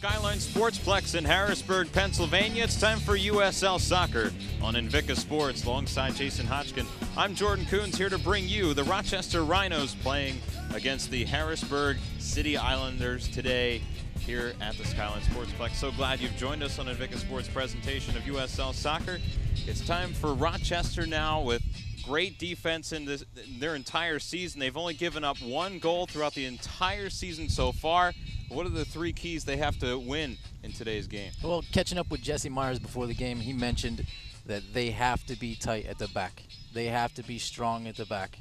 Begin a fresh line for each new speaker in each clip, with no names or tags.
Skyline Sportsplex in Harrisburg, Pennsylvania. It's time for USL Soccer on Invicta Sports. Alongside Jason Hodgkin, I'm Jordan Coons, here to bring you the Rochester Rhinos playing against the Harrisburg City Islanders today here at the Skyline Sportsplex. So glad you've joined us on Invicta Sports' presentation of USL Soccer. It's time for Rochester now with great defense in their entire season. They've only given up one goal throughout the entire season so far. What are the three keys they have to win in today's game?
Well, catching up with Jesse Myers before the game, he mentioned that they have to be tight at the back. They have to be strong at the back.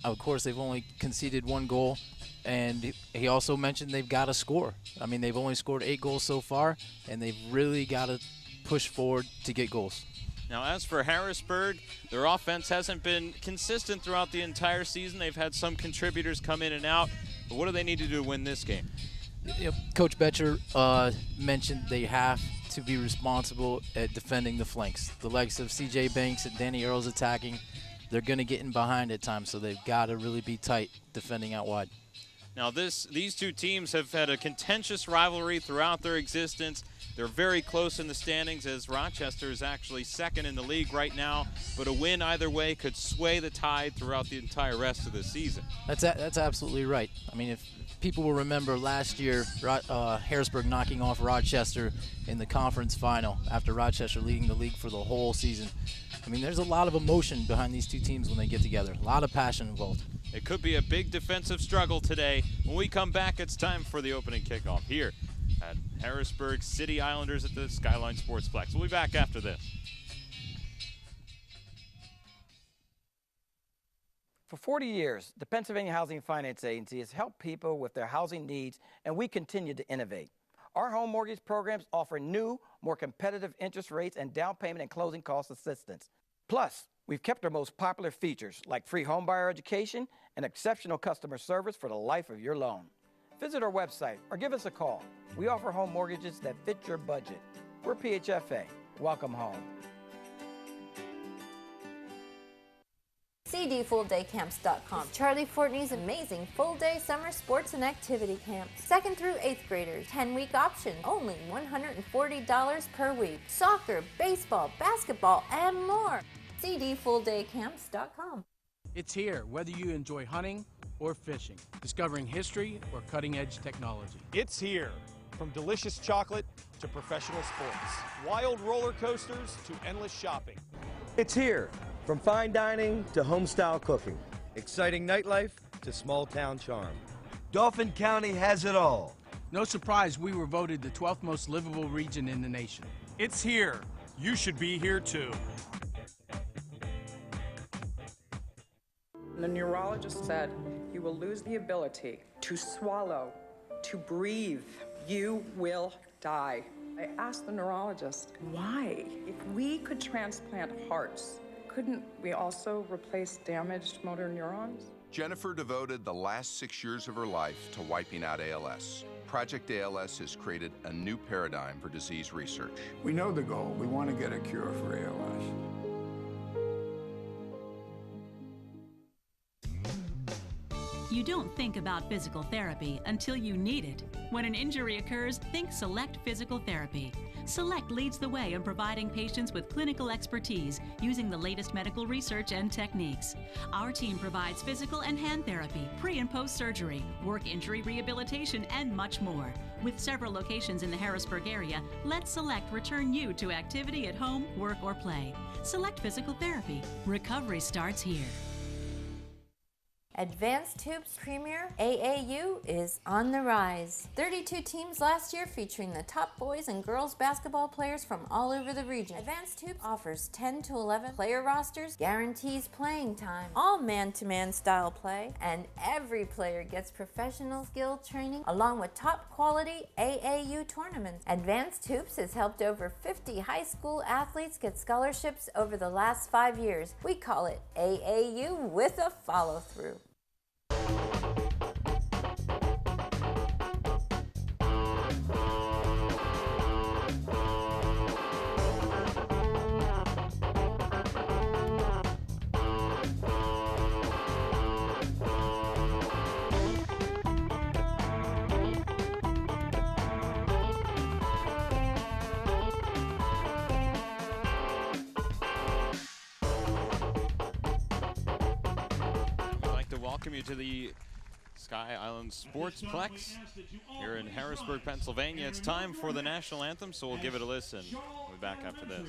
Of course, they've only conceded one goal, and he also mentioned they've got to score. I mean, they've only scored 8 goals so far, and they've really got to push forward to get goals.
Now, as for Harrisburg, their offense hasn't been consistent throughout the entire season. They've had some contributors come in and out. But what do they need to do to win this game?
Coach Betcher mentioned they have to be responsible at defending the flanks. The likes of C.J. Banks and Danny Earls attacking, they're going to get in behind at times, so they've got to really be tight defending out wide.
Now, these two teams have had a contentious rivalry throughout their existence. They're very close in the standings, as Rochester is actually second in the league right now. But a win either way could sway the tide throughout the entire rest of the season.
That's absolutely right. I mean, if people will remember last year, Harrisburg knocking off Rochester in the conference final after Rochester leading the league for the whole season. I mean, there's a lot of emotion behind these two teams when they get together. A lot of passion involved.
It could be a big defensive struggle today. When we come back, it's time for the opening kickoff here at Harrisburg City Islanders at the Skyline Sportsplex. We'll be back after this.
For 40 years, the Pennsylvania Housing Finance Agency has helped people with their housing needs, and we continue to innovate. Our home mortgage programs offer new, more competitive interest rates and down payment and closing cost assistance. Plus, we've kept our most popular features like free homebuyer education and exceptional customer service for the life of your loan. Visit our website or give us a call. We offer home mortgages that fit your budget. We're PHFA. Welcome home.
cdfulldaycamps.com. Charlie Fortney's amazing full-day summer sports and activity camps. 2nd through 8th graders, 10-week option, only $140 per week. Soccer, baseball, basketball, and more. cdfulldaycamps.com.
It's here, whether you enjoy hunting or fishing, discovering history or cutting-edge technology.
It's here, from delicious chocolate to professional sports, wild roller coasters to endless shopping.
It's here, from fine dining to home-style cooking, exciting nightlife to small-town charm. Dauphin County has it all.
No surprise we were voted the 12th most livable region in the nation.
It's here. You should be here too.
The neurologist said, you will lose the ability to swallow, to breathe. You will die. I asked the neurologist, why? If we could transplant hearts, couldn't we also replace damaged motor neurons?
Jennifer devoted the last 6 years of her life to wiping out ALS. Project ALS has created a new paradigm for disease research.
We know the goal. We want to get a cure for ALS.
You don't think about physical therapy until you need it. When an injury occurs, think Select Physical Therapy. Select leads the way in providing patients with clinical expertise using the latest medical research and techniques. Our team provides physical and hand therapy, pre- and post-surgery, work injury rehabilitation, and much more. With several locations in the Harrisburg area, let Select return you to activity at home, work, or play. Select Physical Therapy. Recovery starts here.
Advanced Tubes Premier AAU is on the rise. 32 teams last year featuring the top boys and girls basketball players from all over the region. Advanced Tubes offers 10 to 11 player rosters, guarantees playing time, all man-to-man style play, and every player gets professional skill training along with top quality AAU tournaments. Advanced Hoops has helped over 50 high school athletes get scholarships over the last 5 years. We call it AAU with a follow-through.
welcome you to the Sky Island Sportsplex here in Harrisburg, Pennsylvania. It's time for the national anthem, so we'll give it a listen. We'll be back after this.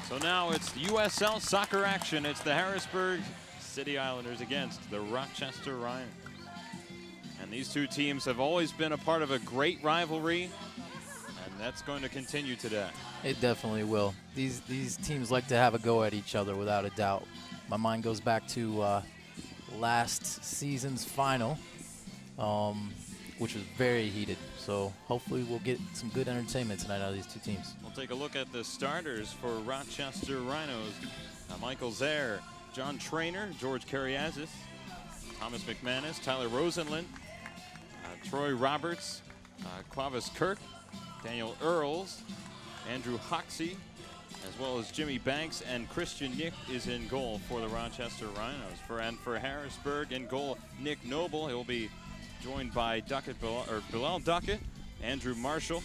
So now it's USL soccer action. It's the Harrisburg City Islanders against the Rochester Rhinos. And these two teams have always been a part of a great rivalry, and that's going to continue today.
It definitely will. These teams like to have a go at each other without a doubt. My mind goes back to last season's final, which was very heated. So hopefully we'll get some good entertainment tonight out of these two teams.
We'll take a look at the starters for Rochester Rhinos. Michael Zaire, John Trainer, George Kariazis, Thomas McManus, Tyler Rosenlund, Troy Roberts, Clavis Kirk, Daniel Earls, Andrew Hoxie, as well as Jimmy Banks, and Christian Nick is in goal for the Rochester Rhinos. For Harrisburg in goal, Nick Noble. He'll be joined by Bilal Duckett, Andrew Marshall,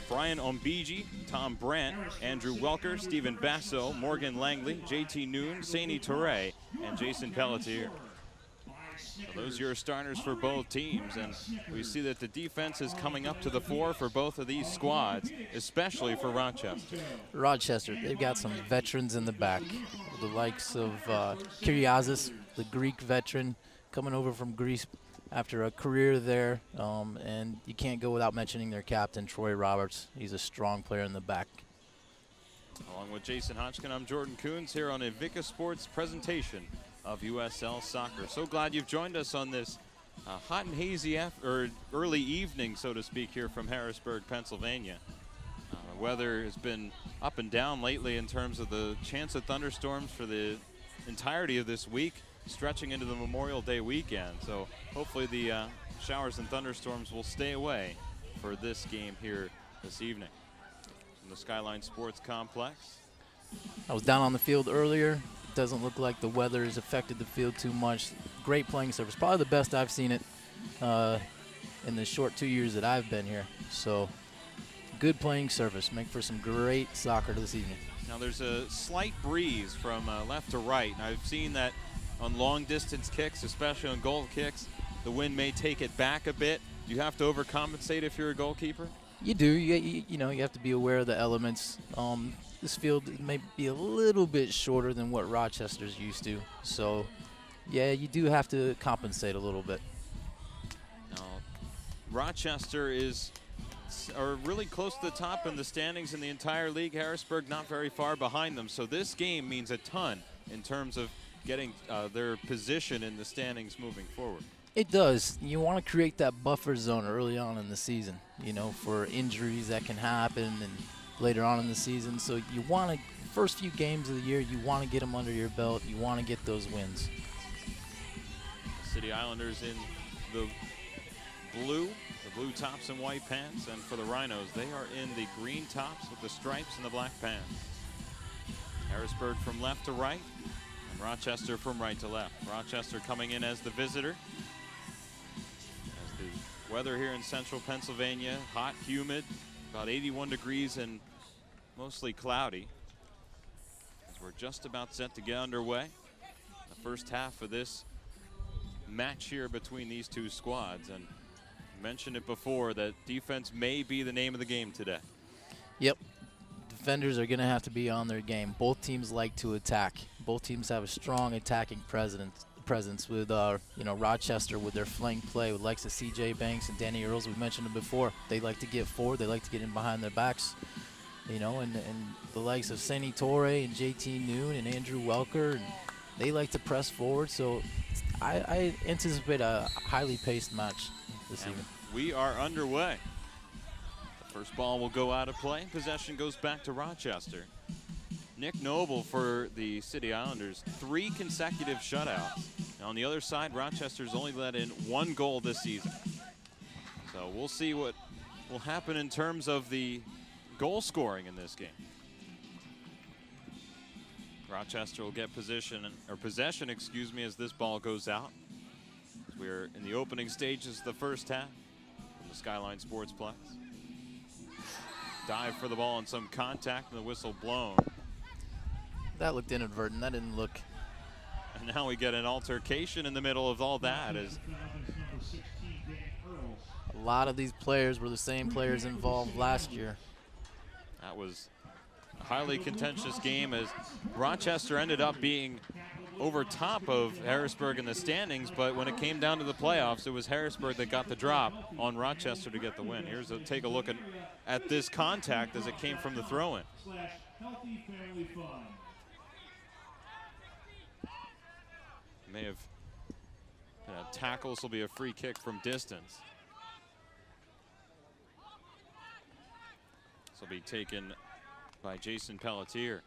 Brian Ombiji, Tom Brandt, Andrew Welker, Stephen Basso, Morgan Langley, JT Noon, Saini Toure, and Jason Pelletier. So those are your starters for both teams, and we see that the defense is coming up to the fore for both of these squads, especially for Rochester.
Rochester, they've got some veterans in the back, the likes of Kyriazis, the Greek veteran, coming over from Greece after a career there, and you can't go without mentioning their captain, Troy Roberts. He's a strong player in the back.
Along with Jason Hodgkin, I'm Jordan Coons here on Invicta Sports presentation of USL Soccer. So glad you've joined us on this hot and hazy early evening, so to speak, here from Harrisburg, Pennsylvania. The weather has been up and down lately in terms of the chance of thunderstorms for the entirety of this week, stretching into the Memorial Day weekend. So hopefully the showers and thunderstorms will stay away for this game here this evening from the Skyline Sports Complex.
I was down on the field earlier. It doesn't look like the weather has affected the field too much. Great playing surface, probably the best I've seen it in the short 2 years that I've been here. So good playing surface, make for some great soccer this evening.
Now there's a slight breeze from left to right, and I've seen that on long distance kicks, especially on goal kicks, the wind may take it back a bit. You have to overcompensate if you're a goalkeeper?
You do. You know, you have to be aware of the elements. This field may be a little bit shorter than what Rochester's used to. So, yeah, you do have to compensate a little bit.
Now, Rochester are really close to the top in the standings in the entire league. Harrisburg not very far behind them. So this game means a ton in terms of getting their position in the standings moving forward.
It does. You want to create that buffer zone early on in the season, you know, for injuries that can happen and later on in the season. So you want to, first few games of the year, you want to get them under your belt. You want to get those wins.
City Islanders in the blue tops and white pants, and for the Rhinos, they are in the green tops with the stripes and the black pants. Harrisburg from left to right, and Rochester from right to left. Rochester coming in as the visitor. As the weather here in central Pennsylvania, hot, humid, about 81 degrees and mostly cloudy. we're just about set to get underway. The first half of this match here between these two squads. And I mentioned it before that defense may be the name of the game today.
Yep. Defenders are going to have to be on their game. Both teams like to attack. Both teams have a strong attacking presence with, Rochester with their flank play with likes of C.J. Banks and Danny Earls. We mentioned them before. They like to get forward. They like to get in behind their backs. And the likes of Sandy Torre and JT Noon and Andrew Welker, and they like to press forward. So I anticipate a highly paced match this evening.
We are underway. The first ball will go out of play. Possession goes back to Rochester. Nick Noble for the City Islanders, 3 consecutive shutouts. Now on the other side, Rochester's only let in 1 goal this season. So we'll see what will happen in terms of the goal scoring in this game. Rochester will get possession, as this ball goes out. We're in the opening stages of the first half from the Skyline Sportsplex. Dive for the ball and some contact and the whistle blown.
That looked inadvertent. That didn't look.
And now we get an altercation in the middle of all that. As
a lot of these players were the same players involved last year.
That was a highly contentious game as Rochester ended up being over top of Harrisburg in the standings, but when it came down to the playoffs, it was Harrisburg that got the drop on Rochester to get the win. Take a look at this contact as it came from the throw-in. May have tackles. Will be a free kick from distance. This will be taken by Jason Pelletier.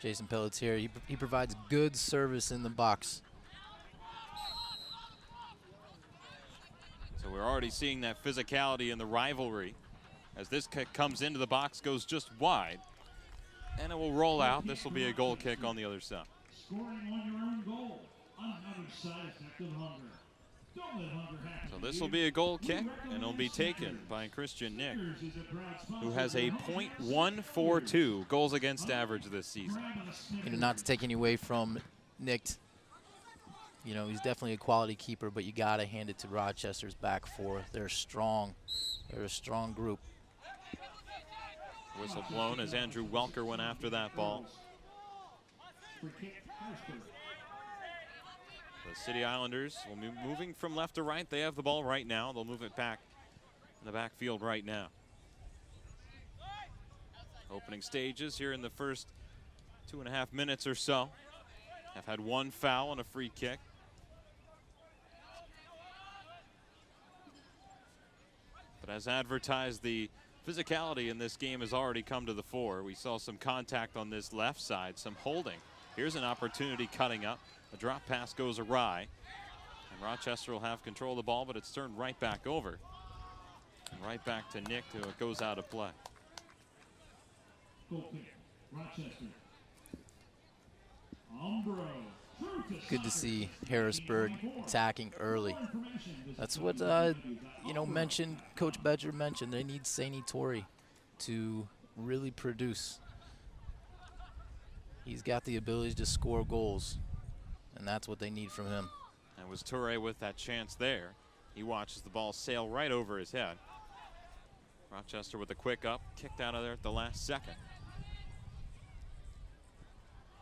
Jason Pelletier, he provides good service in the box.
So we're already seeing that physicality in the rivalry as this kick comes into the box, goes just wide, and it will roll out. This will be a goal kick on the other side.
Scoring on your own goal. Hunger. Don't let hunger happen.
So this will be a goal kick, and it'll be taken by Christian Nick, who has a .142 goals against average this season.
Not to take any away from Nick, he's definitely a quality keeper, but you got to hand it to Rochester's back four. They're strong. They're a strong group.
Whistle blown as Andrew Welker went after that ball. The City Islanders will be moving from left to right. They have the ball right now. They'll move it back in the backfield right now. Opening stages here in the first 2.5 minutes or so. Have had 1 foul and a free kick. But as advertised, the physicality in this game has already come to the fore. We saw some contact on this left side, some holding. Here's an opportunity cutting up. The drop pass goes awry, and Rochester will have control of the ball, but it's turned right back over. And right back to Nick, who it goes out of play.
Good to see Harrisburg attacking early. That's what, Coach Bedger mentioned. They need Sandy Torre to really produce. He's got the ability to score goals, and that's what they need from him.
And was Torre with that chance there. He watches the ball sail right over his head. Rochester with a quick up, kicked out of there at the last second.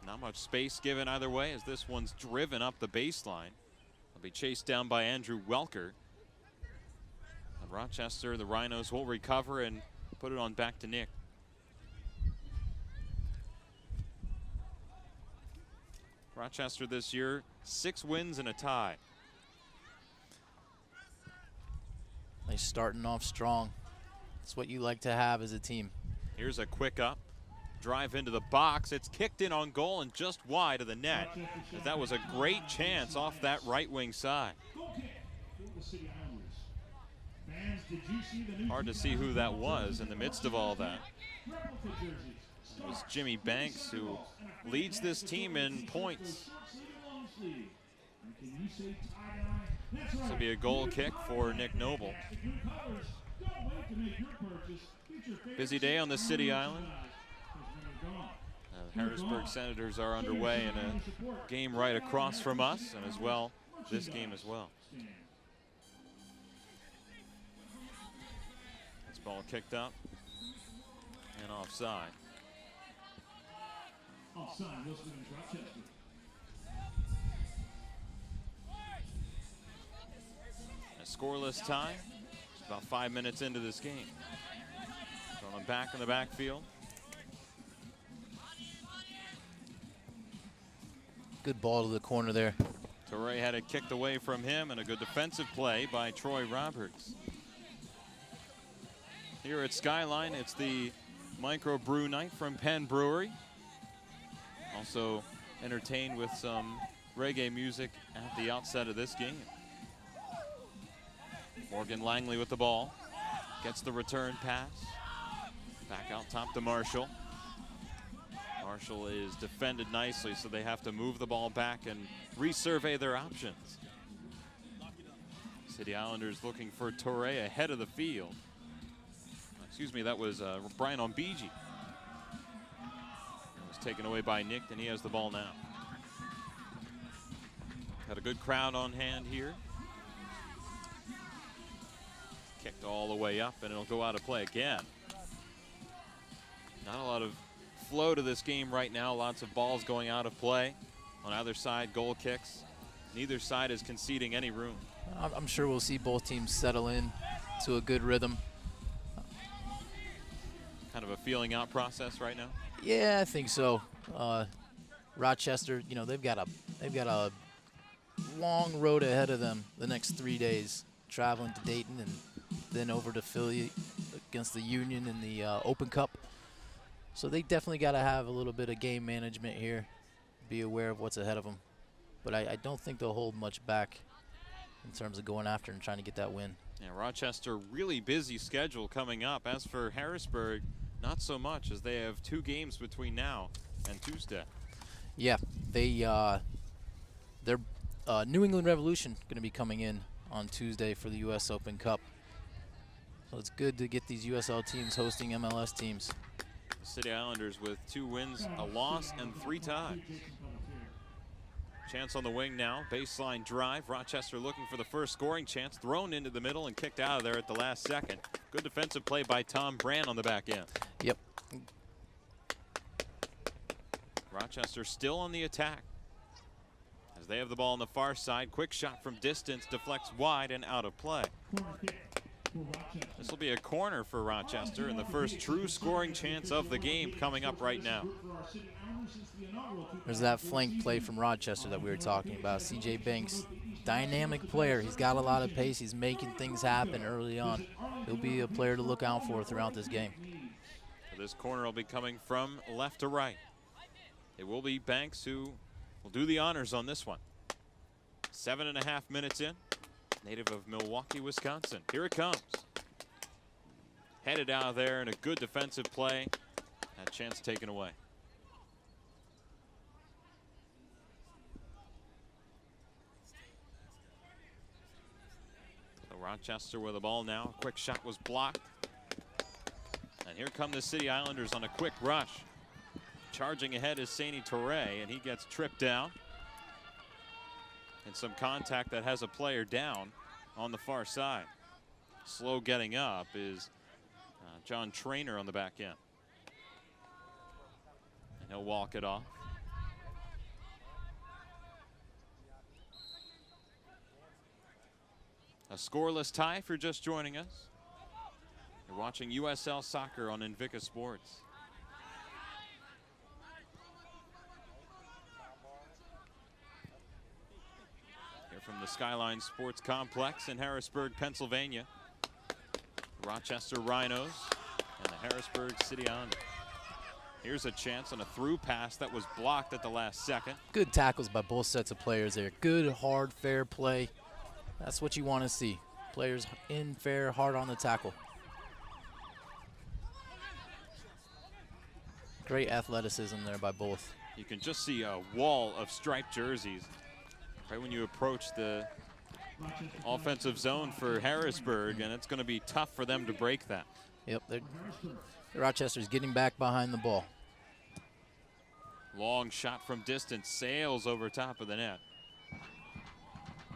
Not much space given either way as this one's driven up the baseline. It'll be chased down by Andrew Welker. And Rochester, the Rhinos, will recover and put it on back to Nick. Rochester this year, 6 wins and a tie.
They're starting off strong. That's what you like to have as a team.
Here's a quick up. Drive into the box. It's kicked in on goal and just wide of the net. That was a great chance off that right wing side. Hard to see who that was in the midst of all that. It was Jimmy Banks, who leads this team in points. This will be a goal kick for Nick Noble. Busy day on the City Island Harrisburg Senators are underway in a game right across from us, and as well, this game as well. This ball kicked up and offside.
Offside, Wilson against Rochester.
A scoreless tie. It's about 5 minutes into this game. Going back in the backfield.
Good ball to the corner there.
Torre had it kicked away from him, and a good defensive play by Troy Roberts. Here at Skyline, it's the Micro Brew Night from Penn Brewery. Also entertained with some reggae music at the outset of this game. Morgan Langley with the ball. Gets the return pass. Back out top to Marshall. Marshall is defended nicely, so they have to move the ball back and resurvey their options. City Islanders looking for Torre ahead of the field. Excuse me, that was Brian Ombiji. It was taken away by Nick, and he has the ball now. Got a good crowd on hand here. Kicked all the way up, and it'll go out of play again. Not a lot of flow to this game right now. Lots of balls going out of play on either side, goal kicks. Neither side is conceding any room.
I'm sure we'll see both teams settle in to a good rhythm.
Kind of a feeling out process right now.
Yeah, I think so. Rochester, you know, they've got a long road ahead of them the next 3 days, traveling to Dayton and then over to Philly against the Union in the Open Cup. So they definitely got to have a little bit of game management here, be aware of what's ahead of them. But I don't think they'll hold much back in terms of going after and trying to get that win.
Yeah, Rochester really busy schedule coming up. As for Harrisburg, not so much, as they have 2 games between now and Tuesday.
Yeah, their New England Revolution going to be coming in on Tuesday for the U.S. Open Cup. So it's good to get these USL teams hosting MLS teams.
The City Islanders with 2 wins, a loss, and 3 ties. Chance on the wing now, baseline drive. Rochester looking for the first scoring chance, thrown into the middle and kicked out of there at the last second. Good defensive play by Tom Brand on the back end.
Yep.
Rochester still on the attack as they have the ball on the far side. Quick shot from distance, deflects wide and out of play. This will be a corner for Rochester, and the first true scoring chance of the game coming up right now.
There's that flank play from Rochester that we were talking about. CJ Banks, dynamic player. He's got a lot of pace. He's making things happen early on. He'll be a player to look out for throughout this game.
So this corner will be coming from left to right. It will be Banks who will do the honors on this one. 7.5 minutes in. Native of Milwaukee, Wisconsin. Here it comes. Headed out of there, and a good defensive play. That chance taken away. So Rochester with the ball now. A quick shot was blocked. And here come the City Islanders on a quick rush. Charging ahead is Saini Torre, and he gets tripped down. And some contact that has a player down on the far side. Slow getting up is John Trainer on the back end. And he'll walk it off. A scoreless tie if you're just joining us. You're watching USL Soccer on Invicta Sports. From the Skyline Sports Complex in Harrisburg, Pennsylvania. Rochester Rhinos and the Harrisburg City Islanders. Here's a chance on a through pass that was blocked at the last second.
Good tackles by both sets of players there. Good, hard, fair play. That's what you want to see. Players in, fair, hard on the tackle. Great athleticism there by both.
You can just see a wall of striped jerseys right when you approach the offensive zone for Harrisburg, and it's going to be tough for them to break that.
Yep, Rochester's getting back behind the ball.
Long shot from distance, sails over top of the net.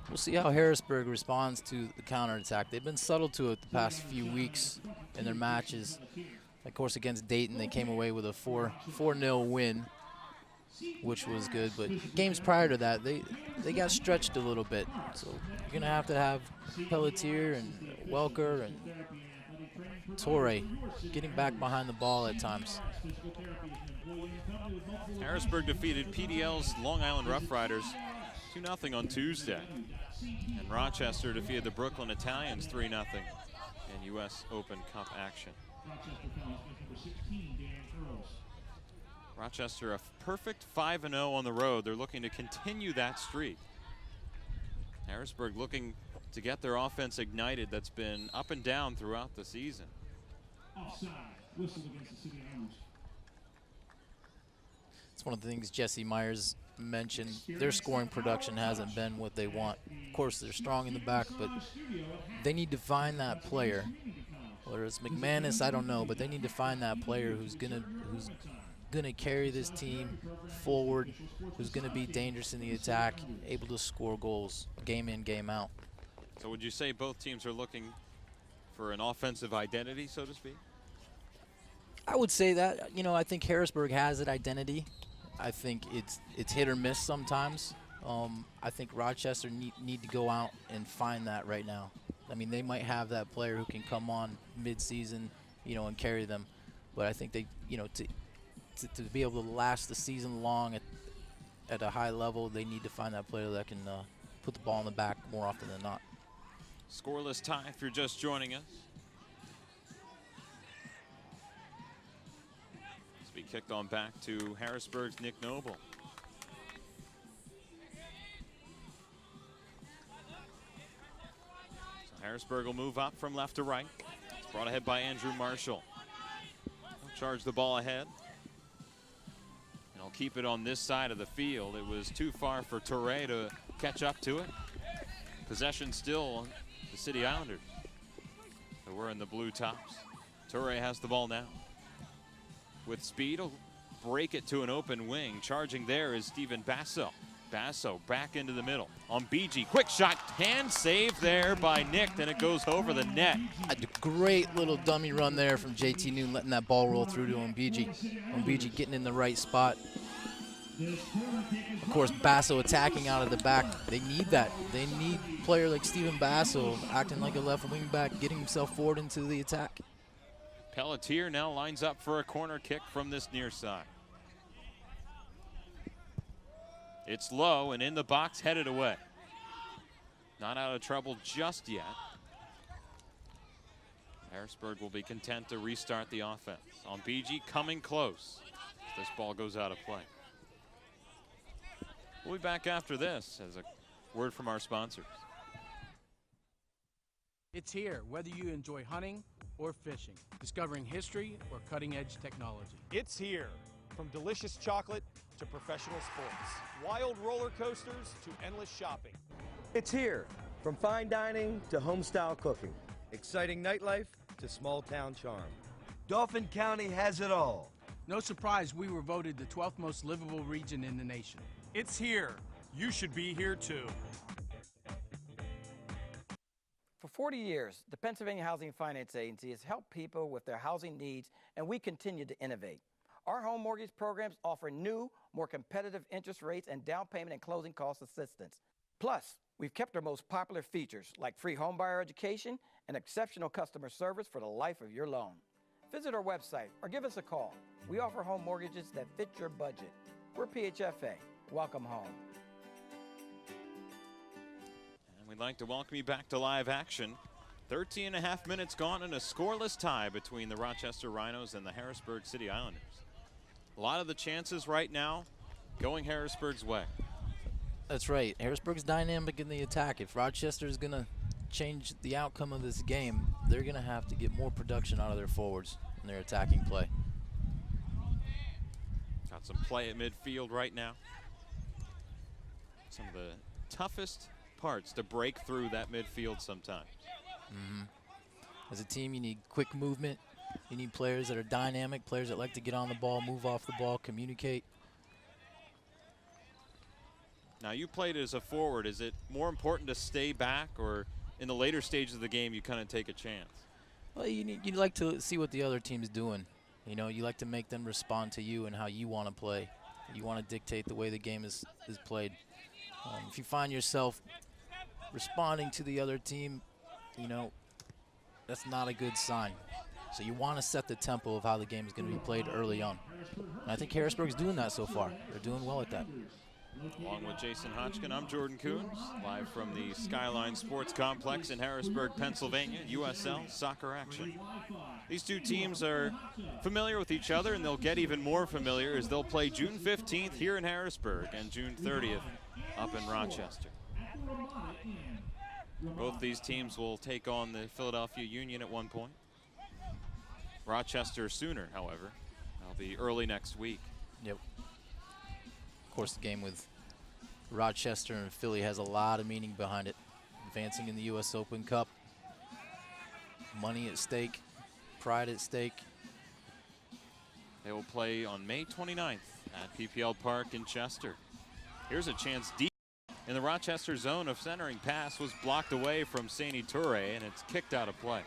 We'll see how Harrisburg responds to the counterattack. They've been subtle to it the past few weeks in their matches. Of course, against Dayton, they came away with a 4-0 win, which was good. But games prior to that, they got stretched a little bit. So you're going to have Pelletier and Welker and Torre getting back behind the ball at times.
Harrisburg defeated PDL's Long Island Rough Riders 2-0 on Tuesday. And Rochester defeated the Brooklyn Italians 3-0 in U.S. Open Cup action. Rochester a perfect 5-0 on the road. They're looking to continue that streak. Harrisburg looking to get their offense ignited that's been up and down throughout the season.
Offside. Whistle against the City Islanders.
It's one of the things Jesse Myers mentioned. Their scoring production hasn't been what they want. Of course, they're strong in the back, but they need to find that player. Whether it's McManus, I don't know, but they need to find that player who's gonna carry this team forward, who's gonna be dangerous in the attack, able to score goals game in, game out.
So would you say both teams are looking for an offensive identity, so to speak?
I would say that. You know, I think Harrisburg has an identity. I think it's hit or miss sometimes. I think Rochester need to go out and find that right now. I mean, they might have that player who can come on mid-season, you know, and carry them. But I think they, you know, to be able to last the season long at a high level, they need to find that player that can put the ball in the back more often than not.
Scoreless tie if you're just joining us. This will be kicked on back to Harrisburg's Nick Noble. So Harrisburg will move up from left to right. It's brought ahead by Andrew Marshall. He'll charge the ball ahead. And he'll keep it on this side of the field. It was too far for Torre to catch up to it. Possession still on the City Islanders. So we're in the blue tops. Torre has the ball now. With speed, he'll break it to an open wing. Charging there is Steven Basso. Basso back into the middle. On BG, quick shot, hand save there by Nick, then it goes over the net.
A great little dummy run there from JT Noon, letting that ball roll through to Mbiji. Mbiji getting in the right spot. Of course, Basso attacking out of the back. They need that. They need a player like Steven Basso acting like a left wing back, getting himself forward into the attack.
Pelletier now lines up for a corner kick from this near side. It's low and in the box, headed away. Not out of trouble just yet. Harrisburg will be content to restart the offense. On BG coming close. This ball goes out of play. We'll be back after this as a word from our sponsors.
It's here, whether you enjoy hunting or fishing, discovering history or cutting-edge technology.
It's here, from delicious chocolate to professional sports, wild roller coasters to endless shopping.
It's here, from fine dining to home-style cooking, exciting nightlife to small-town charm. Dauphin County has it all.
No surprise we were voted the 12th most livable region in the nation.
It's here. You should be here too.
For 40 years, the Pennsylvania Housing Finance Agency has helped people with their housing needs, and we continue to innovate. Our home mortgage programs offer new, more competitive interest rates and down payment and closing cost assistance. Plus, we've kept our most popular features like free homebuyer education and exceptional customer service for the life of your loan. Visit our website or give us a call. We offer home mortgages that fit your budget. We're PHFA. Welcome home.
And we'd like to welcome you back to live action. 13.5 minutes gone and a scoreless tie between the Rochester Rhinos and the Harrisburg City Islanders. A lot of the chances right now going Harrisburg's way.
That's right. Harrisburg's dynamic in the attack. If Rochester is going to change the outcome of this game, they're going to have to get more production out of their forwards in their attacking play.
Got some play at midfield right now. Some of the toughest parts to break through that midfield sometimes.
As a team, you need quick movement. You need players that are dynamic, players that like to get on the ball, move off the ball, communicate.
Now, you played as a forward. Is it more important to stay back, or in the later stages of the game you kind of take a chance?
Well, you like to see what the other team's doing. You know, you like to make them respond to you and how you want to play. You want to dictate the way the game is played. If you find yourself responding to the other team, you know, that's not a good sign. So you want to set the tempo of how the game is going to be played early on. And I think Harrisburg's doing that so far. They're doing well at that.
Along with Jason Hodgkin, I'm Jordan Coons, live from the Skyline Sports Complex in Harrisburg, Pennsylvania, USL soccer action. These two teams are familiar with each other, and they'll get even more familiar as they'll play June 15th here in Harrisburg and June 30th up in Rochester. Both these teams will take on the Philadelphia Union at one point. Rochester sooner, however. That'll be early next week.
Yep. Of course, the game with Rochester and Philly has a lot of meaning behind it. Advancing in the U.S. Open Cup. Money at stake. Pride at stake.
They will play on May 29th at PPL Park in Chester. Here's a chance deep in the Rochester zone. Of centering pass was blocked away from Saini Toure, and it's kicked out of play.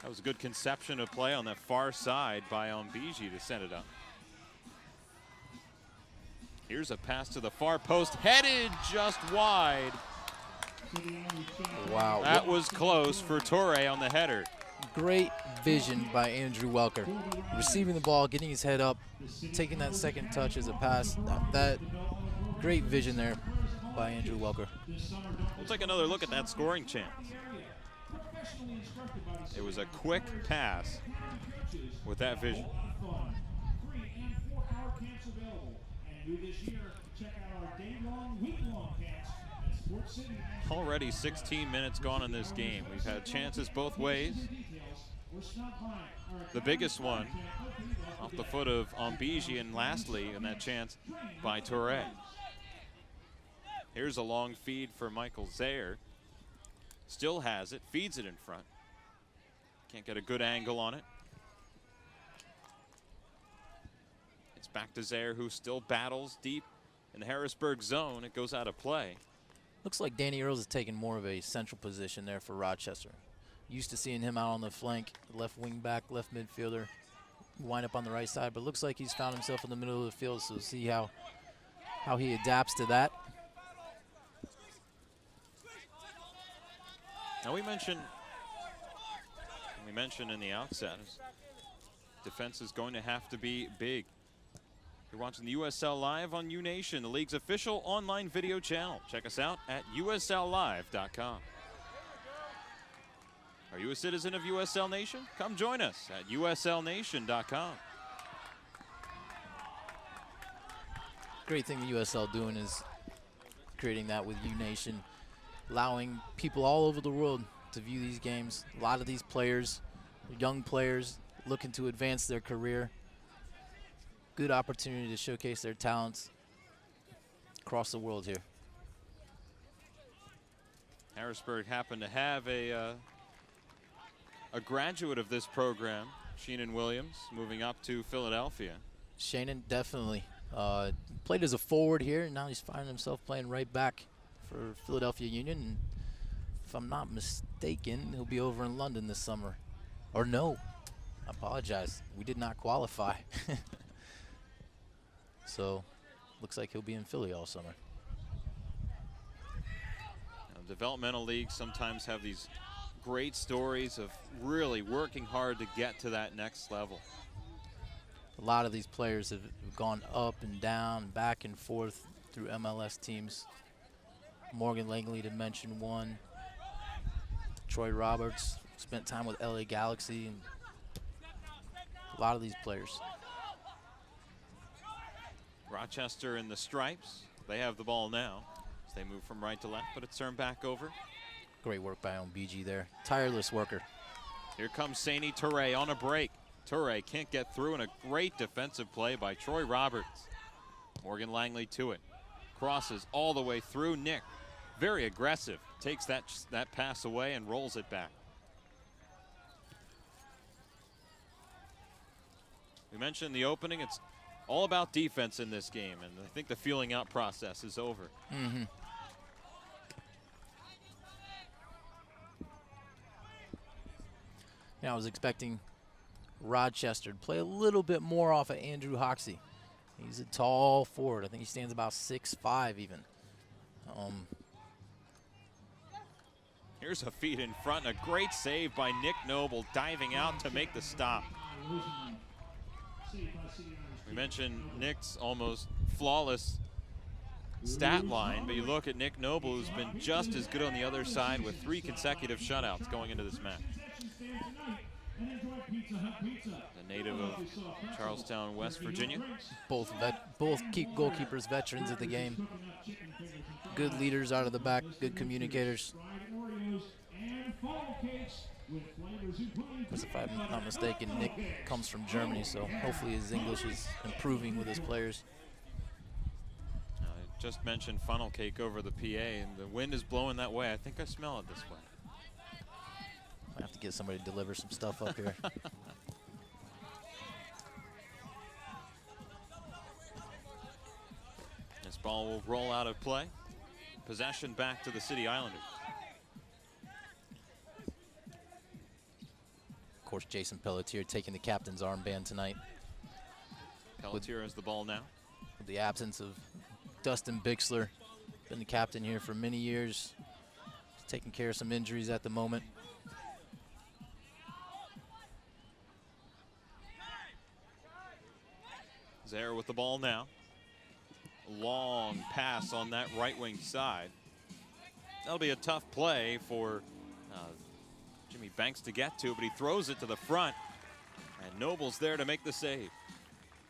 That was a good conception of play on that far side by Ombiji to set it up. Here's a pass to the far post, headed just wide.
Wow.
That was close for Toure on the header.
Great vision by Andrew Welker. Receiving the ball, getting his head up, taking that second touch as a pass. That great vision there by Andrew Welker.
We'll take another look at that scoring chance. It was a quick pass with that vision. Already 16 minutes gone in this game. We've had chances both ways. The biggest one off the foot of Ombiji, and lastly in that chance by Toure. Here's a long feed for Michael Zaire. Still has it, feeds it in front. Can't get a good angle on it. It's back to Zaire, who still battles deep in the Harrisburg zone. It goes out of play.
Looks like Danny Earls is taking more of a central position there for Rochester. Used to seeing him out on the flank, left wing back, left midfielder, wind up on the right side, but looks like he's found himself in the middle of the field, so see how he adapts to that.
Now we mentioned in the outset, defense is going to have to be big. You're watching the USL Live on UNation, the league's official online video channel. Check us out at USLLive.com. Are you a citizen of USL Nation? Come join us at USLNation.com.
Great thing the USL doing is creating that with UNation, allowing people all over the world to view these games. A lot of these players, young players, looking to advance their career. Good opportunity to showcase their talents across the world here.
Harrisburg happened to have a graduate of this program, Sheenan Williams, moving up to Philadelphia.
Sheenan definitely played as a forward here, and now he's finding himself playing right back for Philadelphia Union. And if I'm not mistaken, he'll be over in London this summer. Or no, I apologize. We did not qualify. So, looks like he'll be in Philly all summer.
Now, developmental leagues sometimes have these great stories of really working hard to get to that next level.
A lot of these players have gone up and down, back and forth through MLS teams. Morgan Langley, to mention one. Troy Roberts spent time with LA Galaxy, and a lot of these players.
Rochester in the stripes. They have the ball now as they move from right to left, but it's turned back over.
Great work by Ombiji there. Tireless worker.
Here comes Saini Toure on a break. Toure can't get through, and a great defensive play by Troy Roberts. Morgan Langley to it. Crosses all the way through. Nick, very aggressive, takes that pass away and rolls it back. We mentioned the opening. It's all about defense in this game, and I think the feeling out process is over.
Mm-hmm. Yeah, I was expecting Rochester to play a little bit more off of Andrew Hoxie. He's a tall forward. I think he stands about 6'5" even.
Here's a feed in front, and a great save by Nick Noble, diving out to make the stop. We mentioned Nick's almost flawless stat line, but you look at Nick Noble, who's been just as good on the other side with 3 consecutive shutouts going into this match. The native of Charlestown, West Virginia.
Both goalkeepers, veterans of the game. Good leaders out of the back, good communicators. Because if I'm not mistaken, Nick comes from Germany, so hopefully his English is improving with his players.
I just mentioned funnel cake over the PA, and the wind is blowing that way. I think I smell it this way.
I have to get somebody to deliver some stuff up here.
This ball will roll out of play. Possession back to the City Islanders.
Of course, Jason Pelletier taking the captain's armband tonight.
Pelletier has the ball now.
With the absence of Dustin Bixler, been the captain here for many years. He's taking care of some injuries at the moment.
Zaire with the ball now. Long pass on that right wing side. That'll be a tough play for Jimmy Banks to get to, but he throws it to the front, and Noble's there to make the save.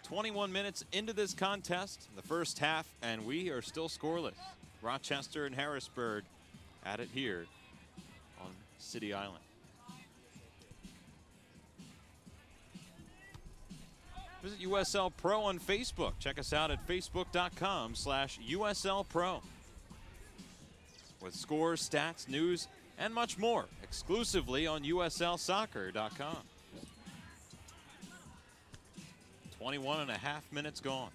21 minutes into this contest, the first half, and we are still scoreless. Rochester and Harrisburg at it here on City Island. Visit USL Pro on Facebook. Check us out at facebook.com/USL Pro. With scores, stats, news, and much more, exclusively on USLsoccer.com. 21.5 minutes gone.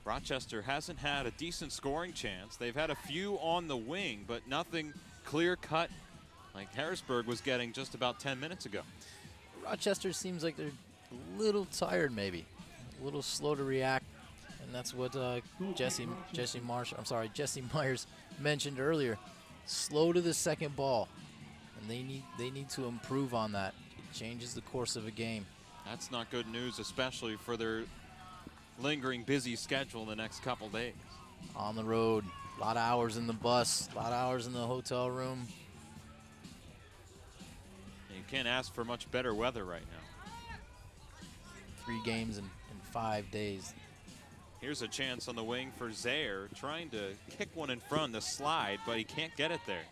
Rochester hasn't had a decent scoring chance. They've had a few on the wing, but nothing clear-cut like Harrisburg was getting just about 10 minutes ago.
Rochester seems like they're a little tired, maybe a little slow to react, and that's what Jesse Myers mentioned earlier. Slow to the second ball, and they need to improve on that. It changes the course of a game.
That's not good news, especially for their lingering busy schedule in the next couple days.
On the road, a lot of hours in the bus, a lot of hours in the hotel room.
You can't ask for much better weather right now.
3 games in 5 days.
Here's a chance on the wing for Zaire, trying to kick one in front, the slide, but he can't get it there.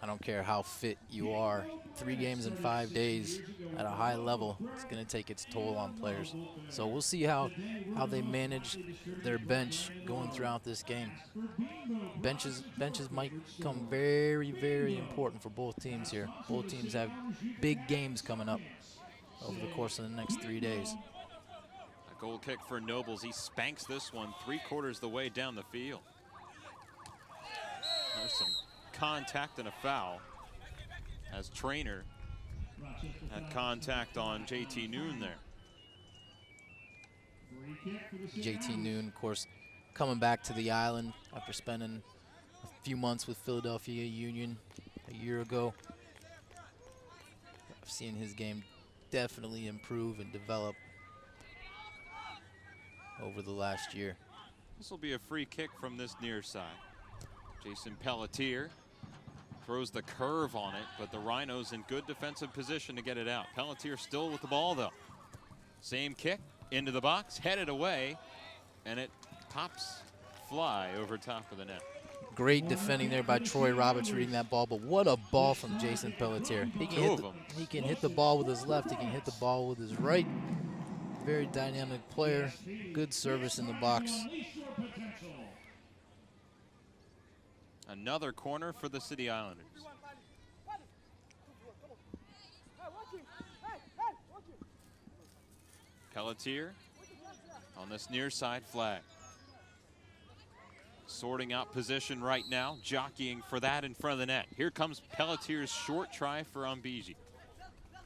I don't care how fit you are. 3 games in 5 days at a high level, it's going to take its toll on players. So we'll see how they manage their bench going throughout this game. Benches might come very, very important for both teams here. Both teams have big games coming up over the course of the next 3 days.
A goal kick for Nobles. He spanks this one 3/4 the way down the field. There's some contact and a foul as Trainer had contact on JT Noon there.
JT Noon, of course, coming back to the island after spending a few months with Philadelphia Union a year ago. I've seen his game definitely improve and develop over the last year.
This will be a free kick from this near side. Jason Pelletier throws the curve on it, but the Rhinos in good defensive position to get it out. Pelletier still with the ball, though. Same kick into the box, headed away, and it pops fly over top of the net.
Great defending there by Troy Roberts reading that ball, but what a ball from Jason Pelletier. He can hit the ball with his left, he can hit the ball with his right. Very dynamic player, good service in the box.
Another corner for the City Islanders. Pelletier on this near side flag. Sorting out position right now, jockeying for that in front of the net. Here comes Pelletier's short try for Ombiji.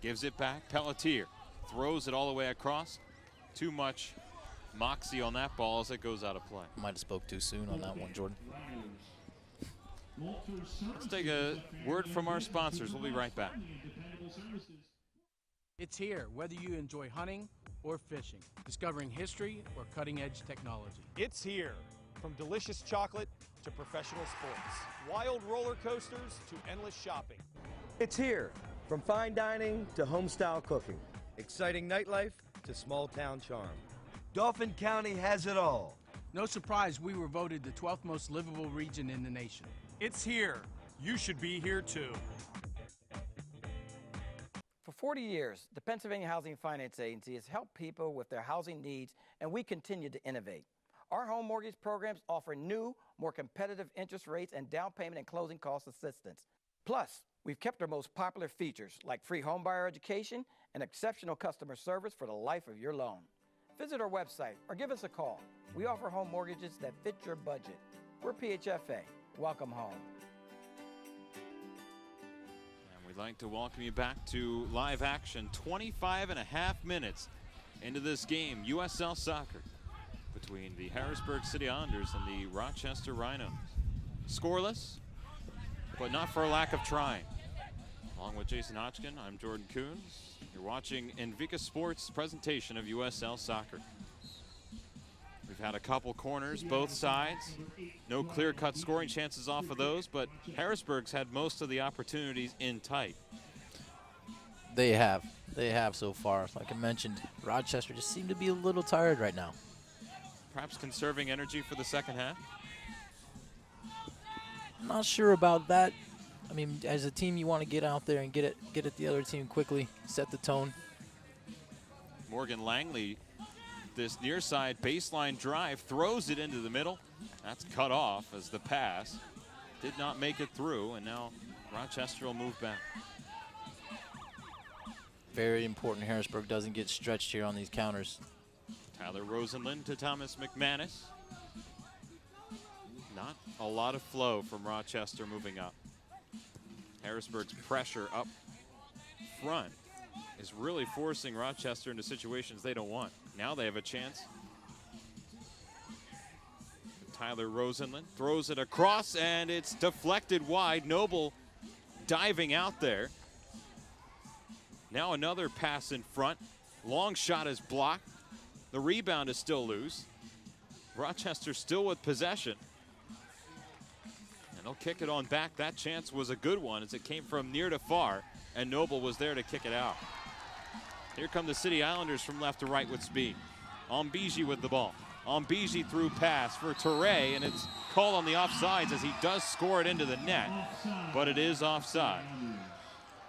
Gives it back, Pelletier throws it all the way across. Too much moxie on that ball as it goes out of play.
Might have spoke too soon on that one, Jordan.
Let's take a word from our sponsors. We'll be right back.
It's here, whether you enjoy hunting or fishing, discovering history or cutting-edge technology.
It's here. From delicious chocolate to professional sports, wild roller coasters to endless shopping.
It's here. From fine dining to home-style cooking. Exciting nightlife to small-town charm. Dauphin County has it all.
No surprise we were voted the 12th most livable region in the nation.
It's here. You should be here too.
For 40 years, the Pennsylvania Housing Finance Agency has helped people with their housing needs, and we continue to innovate. Our home mortgage programs offer new, more competitive interest rates and down payment and closing cost assistance. Plus, we've kept our most popular features like free homebuyer education and exceptional customer service for the life of your loan. Visit our website or give us a call. We offer home mortgages that fit your budget. We're PHFA. Welcome home.
And we'd like to welcome you back to live action. 25.5 minutes into this game, USL soccer between the Harrisburg City Islanders and the Rochester Rhinos. Scoreless, but not for a lack of trying. Along with Jason Hodgkin, I'm Jordan Coons. You're watching Invicta Sports' presentation of USL soccer. We've had a couple corners, both sides. No clear-cut scoring chances off of those, but Harrisburg's had most of the opportunities in tight.
They have so far. Like I mentioned, Rochester just seemed to be a little tired right now.
Perhaps conserving energy for the second half?
Not sure about that. I mean, as a team, you want to get out there and get at the other team quickly, set the tone.
Morgan Langley, this near side baseline drive, throws it into the middle. That's cut off as the pass did not make it through, and now Rochester will move back.
Very important Harrisburg doesn't get stretched here on these counters.
Tyler Rosenlund to Thomas McManus. Not a lot of flow from Rochester moving up. Harrisburg's pressure up front is really forcing Rochester into situations they don't want. Now they have a chance. Tyler Rosenlund throws it across, and it's deflected wide. Noble diving out there. Now another pass in front. Long shot is blocked. The rebound is still loose. Rochester still with possession. And they'll kick it on back. That chance was a good one as it came from near to far, and Noble was there to kick it out. Here come the City Islanders from left to right with speed. Ombiji with the ball. Ombiji through pass for Toure, and it's called on the offsides as he does score it into the net, but it is offside.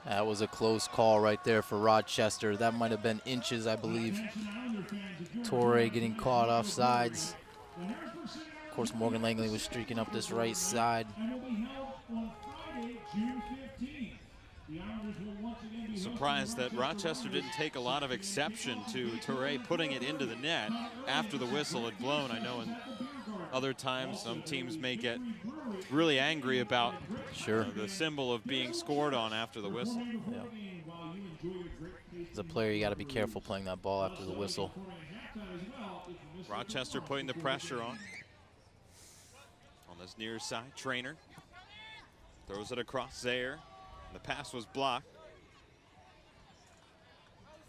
That was a close call right there for Rochester. That might have been inches, I believe. Torre getting caught off sides. Of course, Morgan Langley was streaking up this right side.
Surprised that Rochester didn't take a lot of exception to Toure putting it into the net after the whistle had blown. I know in other times some teams may get really angry about the symbol of being scored on after the whistle.
Yeah. As a player, you got to be careful playing that ball after the whistle.
Rochester putting the pressure on this near side. Trainer throws it across Zaire. The pass was blocked.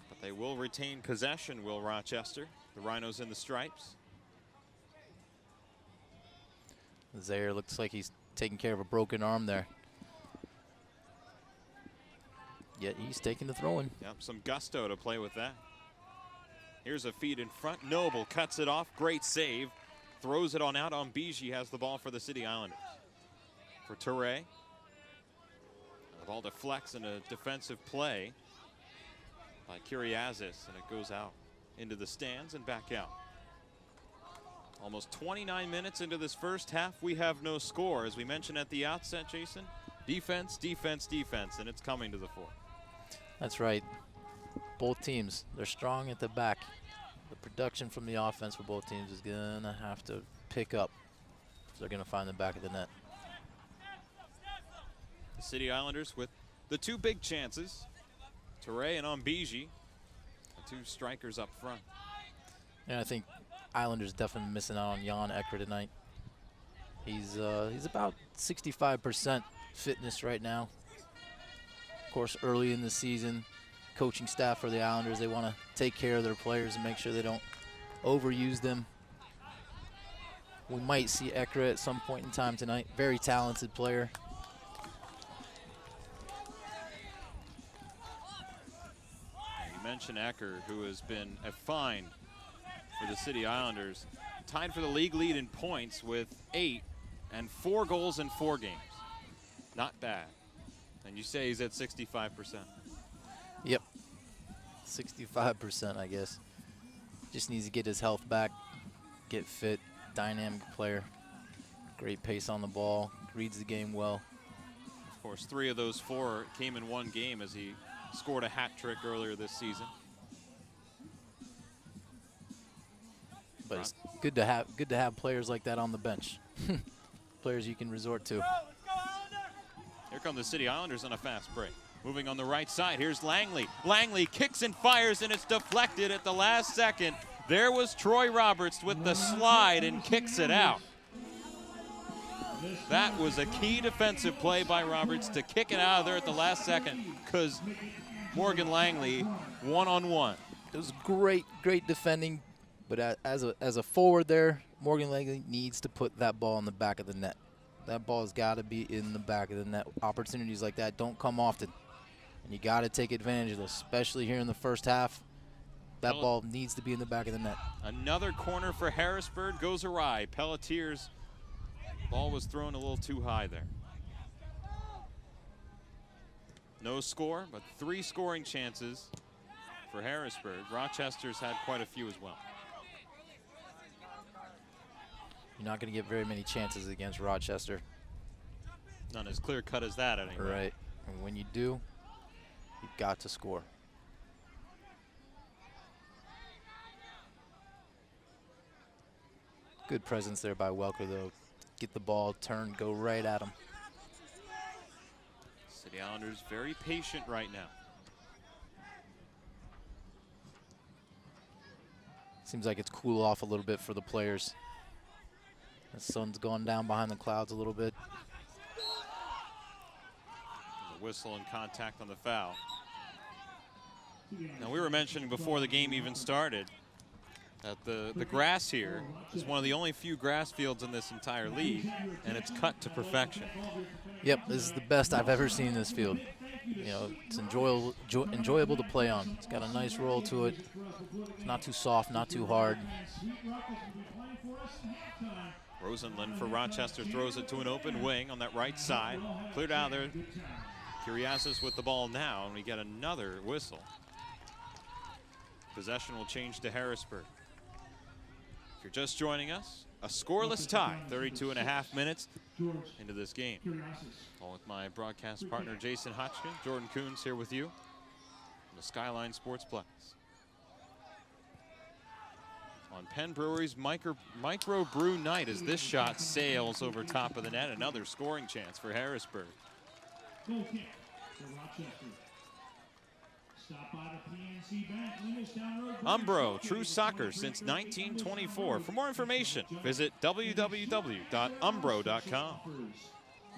But they will retain possession, will Rochester. The Rhinos in the stripes.
Zaire looks like he's taking care of a broken arm there. Yet he's taking the throw-in.
Yep, some gusto to play with that. Here's a feed in front. Noble cuts it off. Great save. Throws it on out. Ombiji has the ball for the City Islanders. For Toure. The ball deflects in a defensive play by Kyriazis, and it goes out into the stands and back out. Almost 29 minutes into this first half, we have no score. As we mentioned at the outset, Jason, defense, defense, defense, and it's coming to the fore.
That's right. Both teams, they're strong at the back. Production from the offense for both teams is going to have to pick up. So they're going to find the back of the net.
The City Islanders with the two big chances. Toure and Ombiji, the two strikers up front.
Yeah, I think Islanders definitely missing out on Jan Ecker tonight. He's about 65% fitness right now. Of course, early in the season, coaching staff for the Islanders, they want to take care of their players and make sure they don't overuse them. We might see Ecker at some point in time tonight. Very talented player.
You mentioned Ecker, who has been a find for the City Islanders. Tied for the league lead in points with 8 and 4 goals in 4 games. Not bad. And you say he's at 65%.
Yep. 65%, I guess. Just needs to get his health back, get fit, dynamic player. Great pace on the ball, reads the game well.
Of course, 3 of those 4 came in one game as he scored a hat trick earlier this season.
But it's good to have players like that on the bench. Players you can resort to.
Here come the City Islanders on a fast break. Moving on the right side, here's Langley. Langley kicks and fires, and it's deflected at the last second. There was Troy Roberts with the slide and kicks it out. That was a key defensive play by Roberts to kick it out of there at the last second, because Morgan Langley one-on-one.
It was great defending, but as a forward there, Morgan Langley needs to put that ball in the back of the net. That ball has got to be in the back of the net. Opportunities like that don't come often, and you got to take advantage of those, especially here in the first half. That ball needs to be in the back of the net.
Another corner for Harrisburg goes awry. Pelletier's ball was thrown a little too high there. No score, but 3 scoring chances for Harrisburg. Rochester's had quite a few as well.
You're not going to get very many chances against Rochester.
None as clear cut as that, anyway.
Right. And when you do, you've got to score. Good presence there by Welker, though. Get the ball, turn, go right at him.
City Islanders very patient right now.
Seems like it's cooled off a little bit for the players. The sun's gone down behind the clouds a little bit.
The whistle and contact on the foul. Now, we were mentioning before the game even started that the grass here is one of the only few grass fields in this entire league, and it's cut to perfection.
Yep, this is the best I've ever seen this field. You know, it's enjoyable to play on. It's got a nice roll to it. It's not too soft, not too hard.
Rosenlund for Rochester throws it to an open wing on that right side. Cleared out there. Kyriazis with the ball now, and we get another whistle. Possession will change to Harrisburg. If you're just joining us, a scoreless tie, 32.5 minutes into this game. Along with my broadcast partner, Jason Hotchkin, Jordan Coons here with you on the Skyline Sportsplex. On Penn Brewery's Micro Brew Night as this shot sails over top of the net. Another scoring chance for Harrisburg.
Goal kick for Rochester. Stop by the PNC Bank, Lewistown Road.
Umbro, true soccer since 1924. For more information, visit www.umbro.com.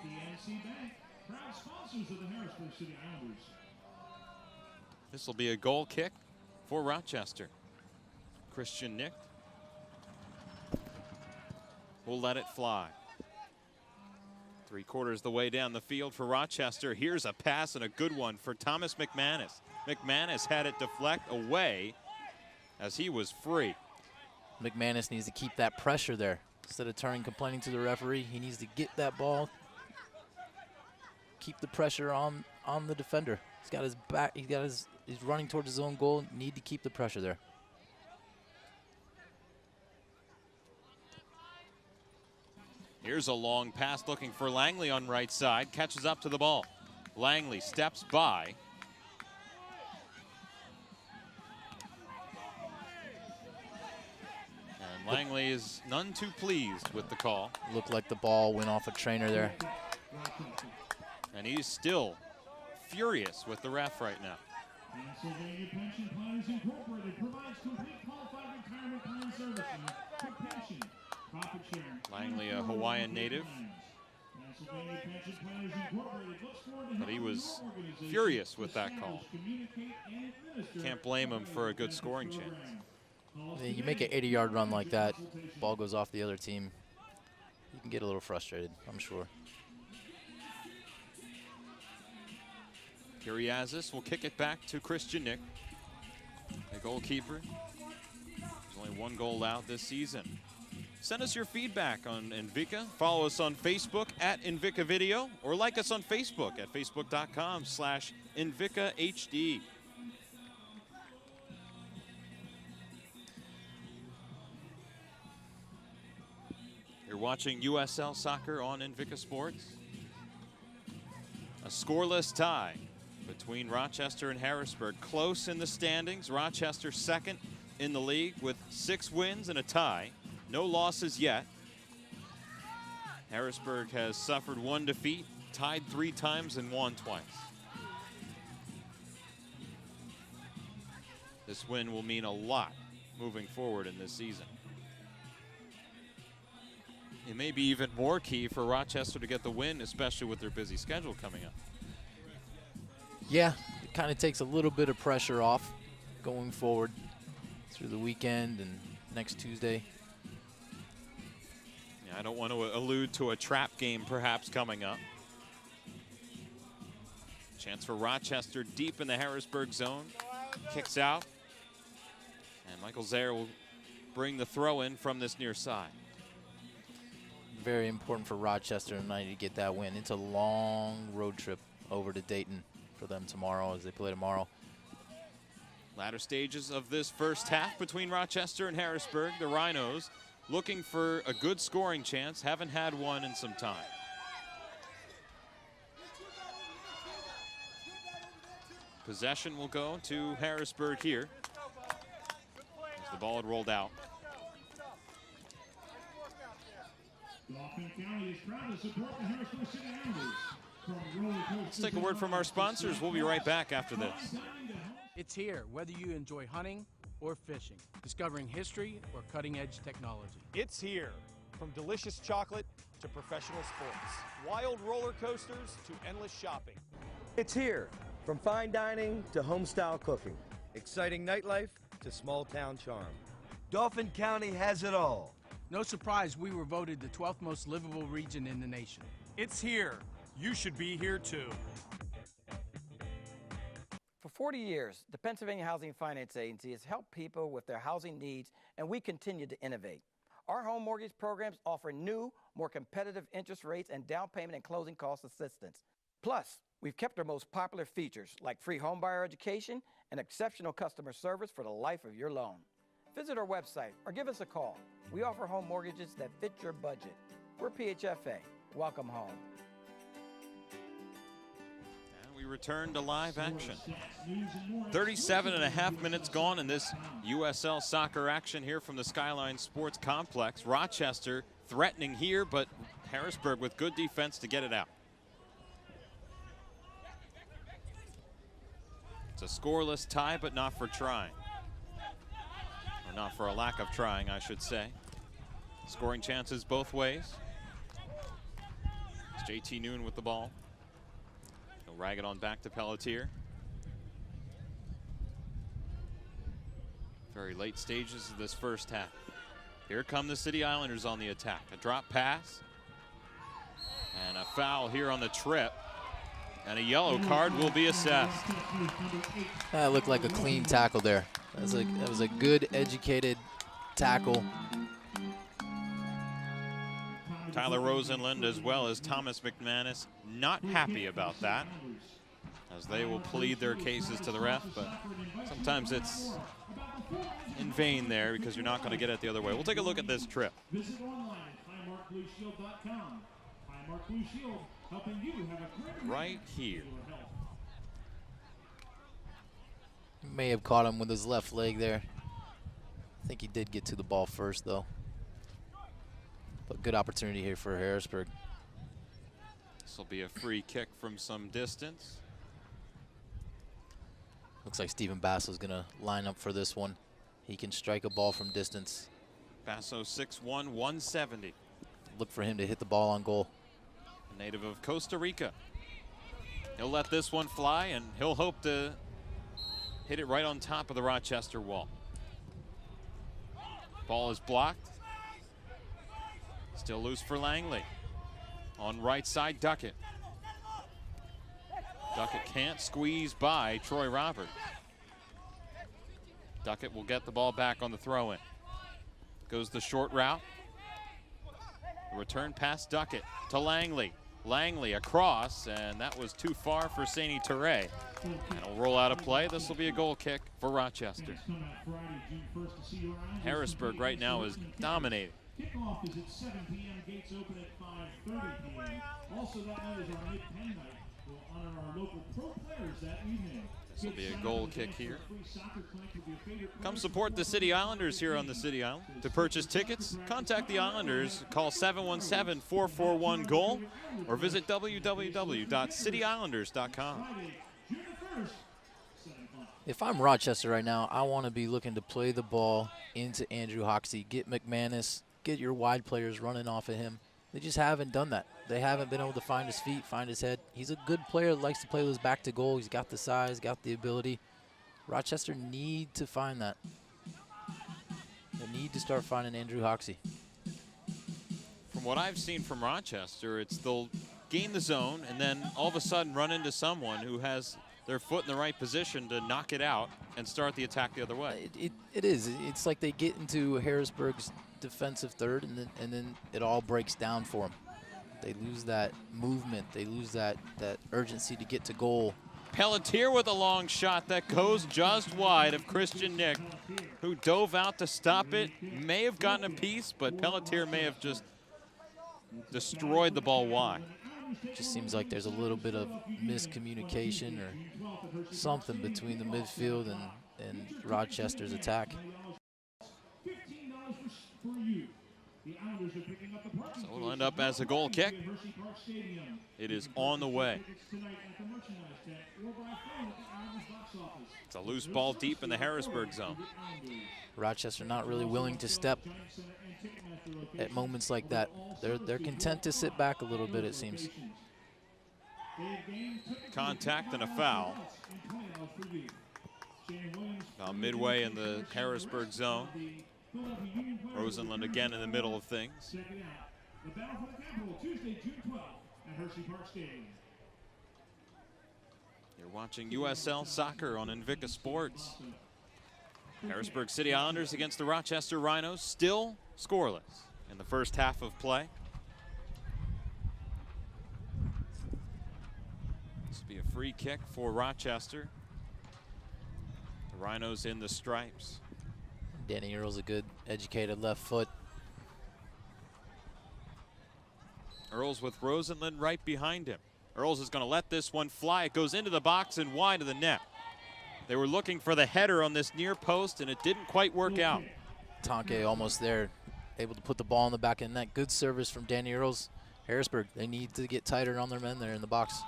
PNC Bank, proud sponsors of the Harrisburg City Islanders.
This will be a goal kick for Rochester. Christian Nick will let it fly. 3/4 the way down the field for Rochester. Here's a pass and a good one for Thomas McManus. McManus had it deflect away as he was free.
McManus needs to keep that pressure there. Instead of turning complaining to the referee, he needs to get that ball, keep the pressure on the defender. He's got his back, he's running towards his own goal, need to keep the pressure there.
Here's a long pass looking for Langley on right side. Catches up to the ball. Langley steps by. Langley is none too pleased with the call.
Looked like the ball went off a trainer there.
And he's still furious with the ref right now.
Pennsylvania Pension Planners Incorporated provides complete qualified retirement plan services for pension, profit sharing.
Langley, a Hawaiian native.
Pennsylvania Pension Planners Incorporated looks forward to
But he was furious with that call. Can't blame him for a good scoring chance.
You make an 80-yard run like that, ball goes off the other team, you can get a little frustrated, I'm sure.
Kiriazis will kick it back to Christian Nick, the goalkeeper. There's only one goal out this season. Send us your feedback on Invika. Follow us on Facebook at Invika Video, or like us on Facebook at facebook.com/InvikaHD. You're watching USL Soccer on Invika Sports. A scoreless tie between Rochester and Harrisburg. Close in the standings. Rochester second in the league with 6 wins and a tie. No losses yet. Harrisburg has suffered 1 defeat, tied 3 times and won twice. This win will mean a lot moving forward in this season. It may be even more key for Rochester to get the win, especially with their busy schedule coming up.
Yeah, it kind of takes a little bit of pressure off going forward through the weekend and next Tuesday.
Yeah, I don't want to allude to a trap game perhaps coming up. Chance for Rochester deep in the Harrisburg zone. Kicks out. And Michael Zaire will bring the throw in from this near side.
Very important for Rochester tonight to get that win. It's a long road trip over to Dayton for them tomorrow as they play tomorrow.
Latter stages of this first half between Rochester and Harrisburg. The Rhinos looking for a good scoring chance. Haven't had one in some time. Possession will go to Harrisburg here as the ball had rolled out. Let's take a word from our sponsors. We'll be right back after this.
It's here, whether you enjoy hunting or fishing, discovering history or cutting-edge technology.
It's here, from delicious chocolate to professional sports, wild roller coasters to endless shopping.
It's here, from fine dining to home-style cooking, exciting nightlife to small-town charm. Dauphin County has it all.
No surprise we were voted the 12th most livable region in the nation.
It's here. You should be here too.
For 40 years, the Pennsylvania Housing Finance Agency has helped people with their housing needs, and we continue to innovate. Our home mortgage programs offer new, more competitive interest rates and down payment and closing cost assistance. Plus, we've kept our most popular features like free homebuyer education and exceptional customer service for the life of your loan. Visit our website or give us a call. We offer home mortgages that fit your budget. We're PHFA. Welcome home.
And we return to live action. 37.5 minutes gone in this USL soccer action here from the Skyline Sports Complex. Rochester threatening here, but Harrisburg with good defense to get it out. It's a scoreless tie, but not for trying. Or not for a lack of trying, I should say. Scoring chances both ways. It's JT Noon with the ball. He'll rag it on back to Pelletier. Very late stages of this first half. Here come the City Islanders on the attack. A drop pass. And a foul here on the trip. And a yellow card will be assessed.
That looked like a clean tackle there. That was a good, educated tackle.
Tyler Rosenlund as well as Thomas McManus not happy about that, as they will plead their cases to the ref, but sometimes it's in vain there because you're not going to get it the other way. We'll take a look at this trip.
Visit online at highmarkblueshield.com. Highmark Blue Shield, helping you have a great
right here.
May have caught him with his left leg there. I think he did get to the ball first, though. But good opportunity here for Harrisburg.
This will be a free kick from some distance.
Looks like Stephen Basso's going to line up for this one. He can strike a ball from distance.
Basso 6'1", 170.
Look for him to hit the ball on goal.
A native of Costa Rica. He'll let this one fly, and he'll hope to hit it right on top of the Rochester wall. Ball is blocked. Still loose for Langley. On right side, Duckett. Duckett can't squeeze by Troy Roberts. Duckett will get the ball back on the throw-in. Goes the short route. Return past Duckett to Langley. Langley across, and that was too far for Saini Touré. And it'll roll out of play. This will be a goal kick for Rochester. Harrisburg right now is dominating.
Kickoff is at 7 p.m. Gates open at 5:30 p.m. Also that night is our mid-pen night. We'll honor our local pro players that evening.
This will be a goal kick here. Come support the City Islanders here on the City Island. To purchase tickets, contact the Islanders, call 717-441-GOAL, or visit www.cityislanders.com.
If I'm Rochester right now, I want to be looking to play the ball into Andrew Hoxie, get McManus, get your wide players running off of him. They just haven't done that. They haven't been able to find his feet, find his head. He's a good player that likes to play those back to goal. He's got the size, got the ability. Rochester need to find that. They need to start finding Andrew Hoxie.
From what I've seen from Rochester, it's they'll gain the zone and then all of a sudden run into someone who has their foot in the right position to knock it out and start the attack the other way.
It is. It's like they get into Harrisburg's defensive third, and then it all breaks down for them. They lose that movement. They lose that urgency to get to goal.
Pelletier with a long shot that goes just wide of Christian Nick, who dove out to stop it. May have gotten a piece, but Pelletier may have just destroyed the ball wide.
Just seems like there's a little bit of miscommunication or something between the midfield and Rochester's attack.
So it'll end up as a goal kick. It is on the way. It's a loose ball deep in the Harrisburg zone.
Rochester not really willing to step at moments like that. They're content to sit back a little bit, it seems.
Contact and a foul. About midway in the Harrisburg zone. Rosenlund again in the middle of things. You're watching USL Soccer on Invicta Sports. Harrisburg City Islanders against the Rochester Rhinos, still scoreless in the first half of play. This will be a free kick for Rochester. The Rhinos in the stripes.
Danny Earl's a good, educated left foot.
Earls with Rosenlund right behind him. Earls is going to let this one fly. It goes into the box and wide of the net. They were looking for the header on this near post, and it didn't quite work out.
Tonke almost there, able to put the ball in the back of the net. Good service from Danny Earls. Harrisburg, they need to get tighter on their men there in the box.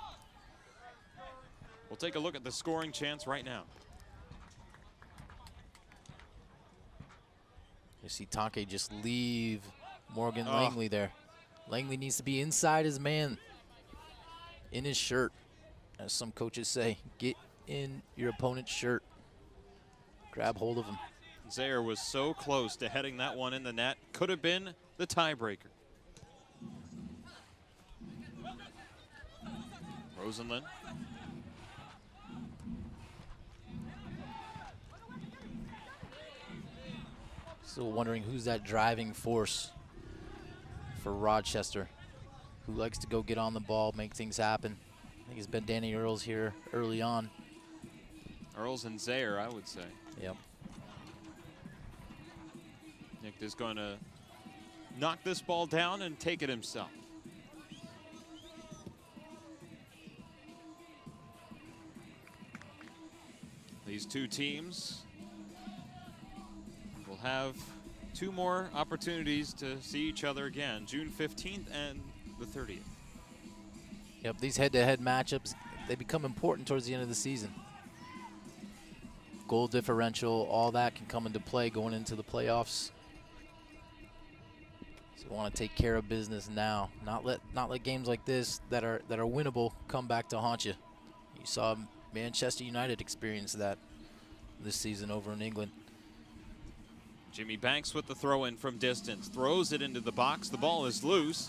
We'll take a look at the scoring chance right now.
You see Tonke just leave Morgan Langley there. Langley needs to be inside his man, in his shirt. As some coaches say, get in your opponent's shirt. Grab hold of him.
Zaire was so close to heading that one in the net. Could have been the tiebreaker. Rosenlund.
Still wondering who's that driving force for Rochester, who likes to go get on the ball, make things happen. I think it's been Danny Earls here early on.
Earls and Zaire, I would say.
Yep.
Nick is going to knock this ball down and take it himself. These two teams will have 2 more opportunities to see each other again, June 15th and the 30th.
Yep, these head-to-head matchups, they become important towards the end of the season. Goal differential, all that can come into play going into the playoffs. So you want to take care of business now. Not let games like this that are winnable come back to haunt you. You saw Manchester United experience that this season over in England.
Jimmy Banks with the throw-in from distance, throws it into the box. The ball is loose.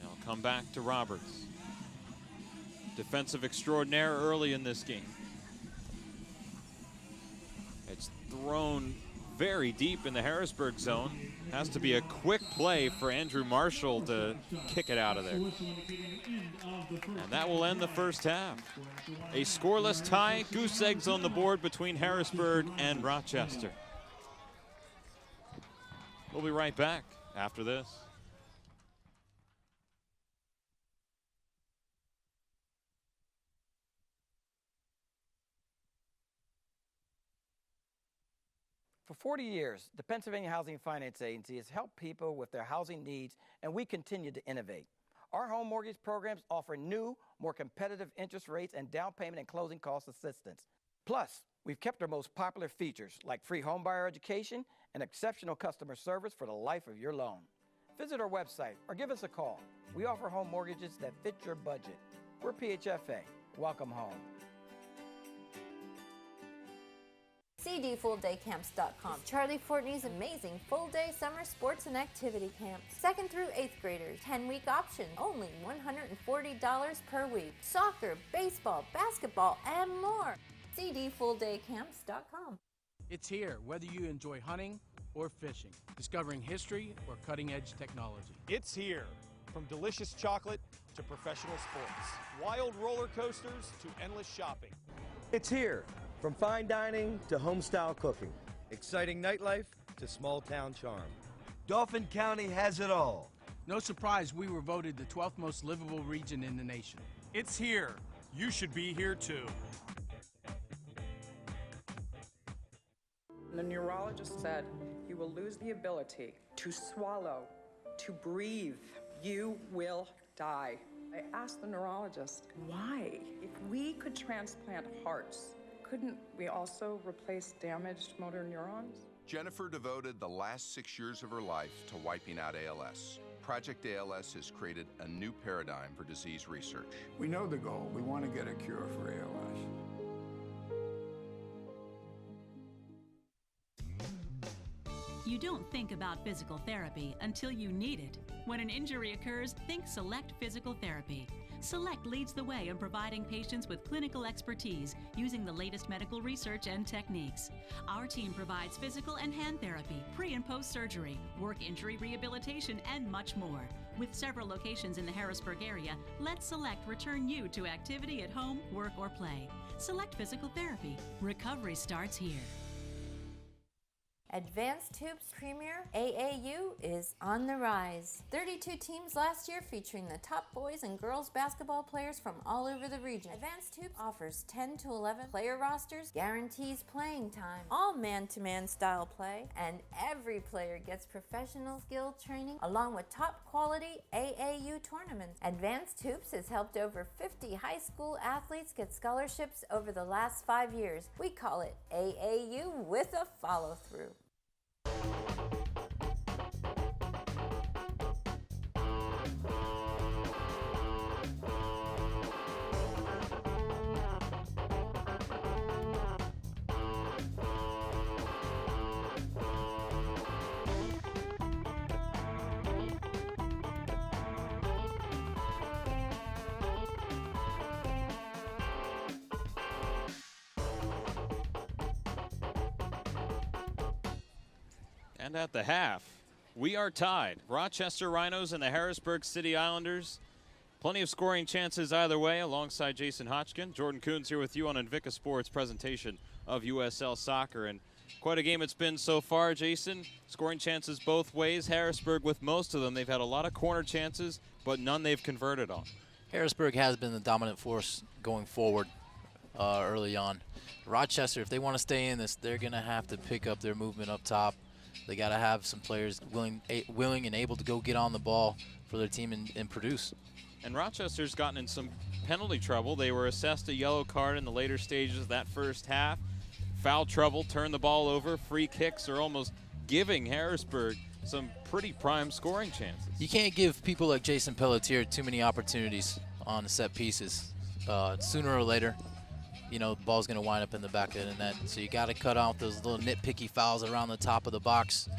It'll come back to Roberts. Defensive extraordinaire early in this game. It's thrown very deep in the Harrisburg zone. Has to be a quick play for Andrew Marshall to kick it out of there. And that will end the first half. A scoreless tie, goose eggs on the board between Harrisburg and Rochester. We'll be right back after this.
For 40 years, the Pennsylvania Housing Finance Agency has helped people with their housing needs, and we continue to innovate. Our home mortgage programs offer new, more competitive interest rates and down payment and closing cost assistance. Plus, we've kept our most popular features like free homebuyer education and exceptional customer service for the life of your loan. Visit our website or give us a call. We offer home mortgages that fit your budget. We're PHFA. Welcome home.
cdfulldaycamps.com. Charlie Fortney's amazing full-day summer sports and activity camps. 2nd through 8th graders. 10-week option. Only $140 per week. Soccer, baseball, basketball, and more. cdfulldaycamps.com.
It's here, whether you enjoy hunting or fishing, discovering history or cutting-edge technology.
It's here, from delicious chocolate to professional sports, wild roller coasters to endless shopping.
It's here, from fine dining to home-style cooking, exciting nightlife to small-town charm. Dauphin County has it all.
No surprise we were voted the 12th most livable region in the nation.
It's here. You should be here too.
The neurologist said, you will lose the ability to swallow, to breathe. You will die. I asked the neurologist, why? If we could transplant hearts, couldn't we also replace damaged motor neurons?
Jennifer devoted the last 6 years of her life to wiping out ALS. Project ALS has created a new paradigm for disease research.
We know the goal. We want to get a cure for ALS.
You don't think about physical therapy until you need it. When an injury occurs, think Select Physical Therapy. Select leads the way in providing patients with clinical expertise using the latest medical research and techniques. Our team provides physical and hand therapy, pre- and post-surgery, work injury rehabilitation, and much more. With several locations in the Harrisburg area, let Select return you to activity at home, work, or play. Select Physical Therapy. Recovery starts here.
Advanced Hoops Premier AAU is on the rise. 32 teams last year featuring the top boys and girls basketball players from all over the region. Advanced Hoops offers 10 to 11 player rosters, guarantees playing time, all man-to-man style play, and every player gets professional skill training along with top quality AAU tournaments. Advanced Hoops has helped over 50 high school athletes get scholarships over the last 5 years. We call it AAU with a follow-through.
And at the half, we are tied. Rochester Rhinos and the Harrisburg City Islanders. Plenty of scoring chances either way alongside Jason Hotchkin. Jordan Coons here with you on Invicta Sports presentation of USL Soccer. And quite a game it's been so far, Jason. Scoring chances both ways. Harrisburg with most of them. They've had a lot of corner chances, but none they've converted on.
Harrisburg has been the dominant force going forward. early on. Rochester, if they want to stay in this, they're going to have to pick up their movement up top. They got to have some players willing and able to go get on the ball for their team and produce.
And Rochester's gotten in some penalty trouble. They were assessed a yellow card in the later stages of that first half. Foul trouble, turn the ball over. Free kicks are almost giving Harrisburg some pretty prime scoring chances.
You can't give people like Jason Pelletier too many opportunities on set pieces. Sooner or later, you know, the ball's going to wind up in the back of the net. So you got to cut out those little nitpicky fouls around the top of the box.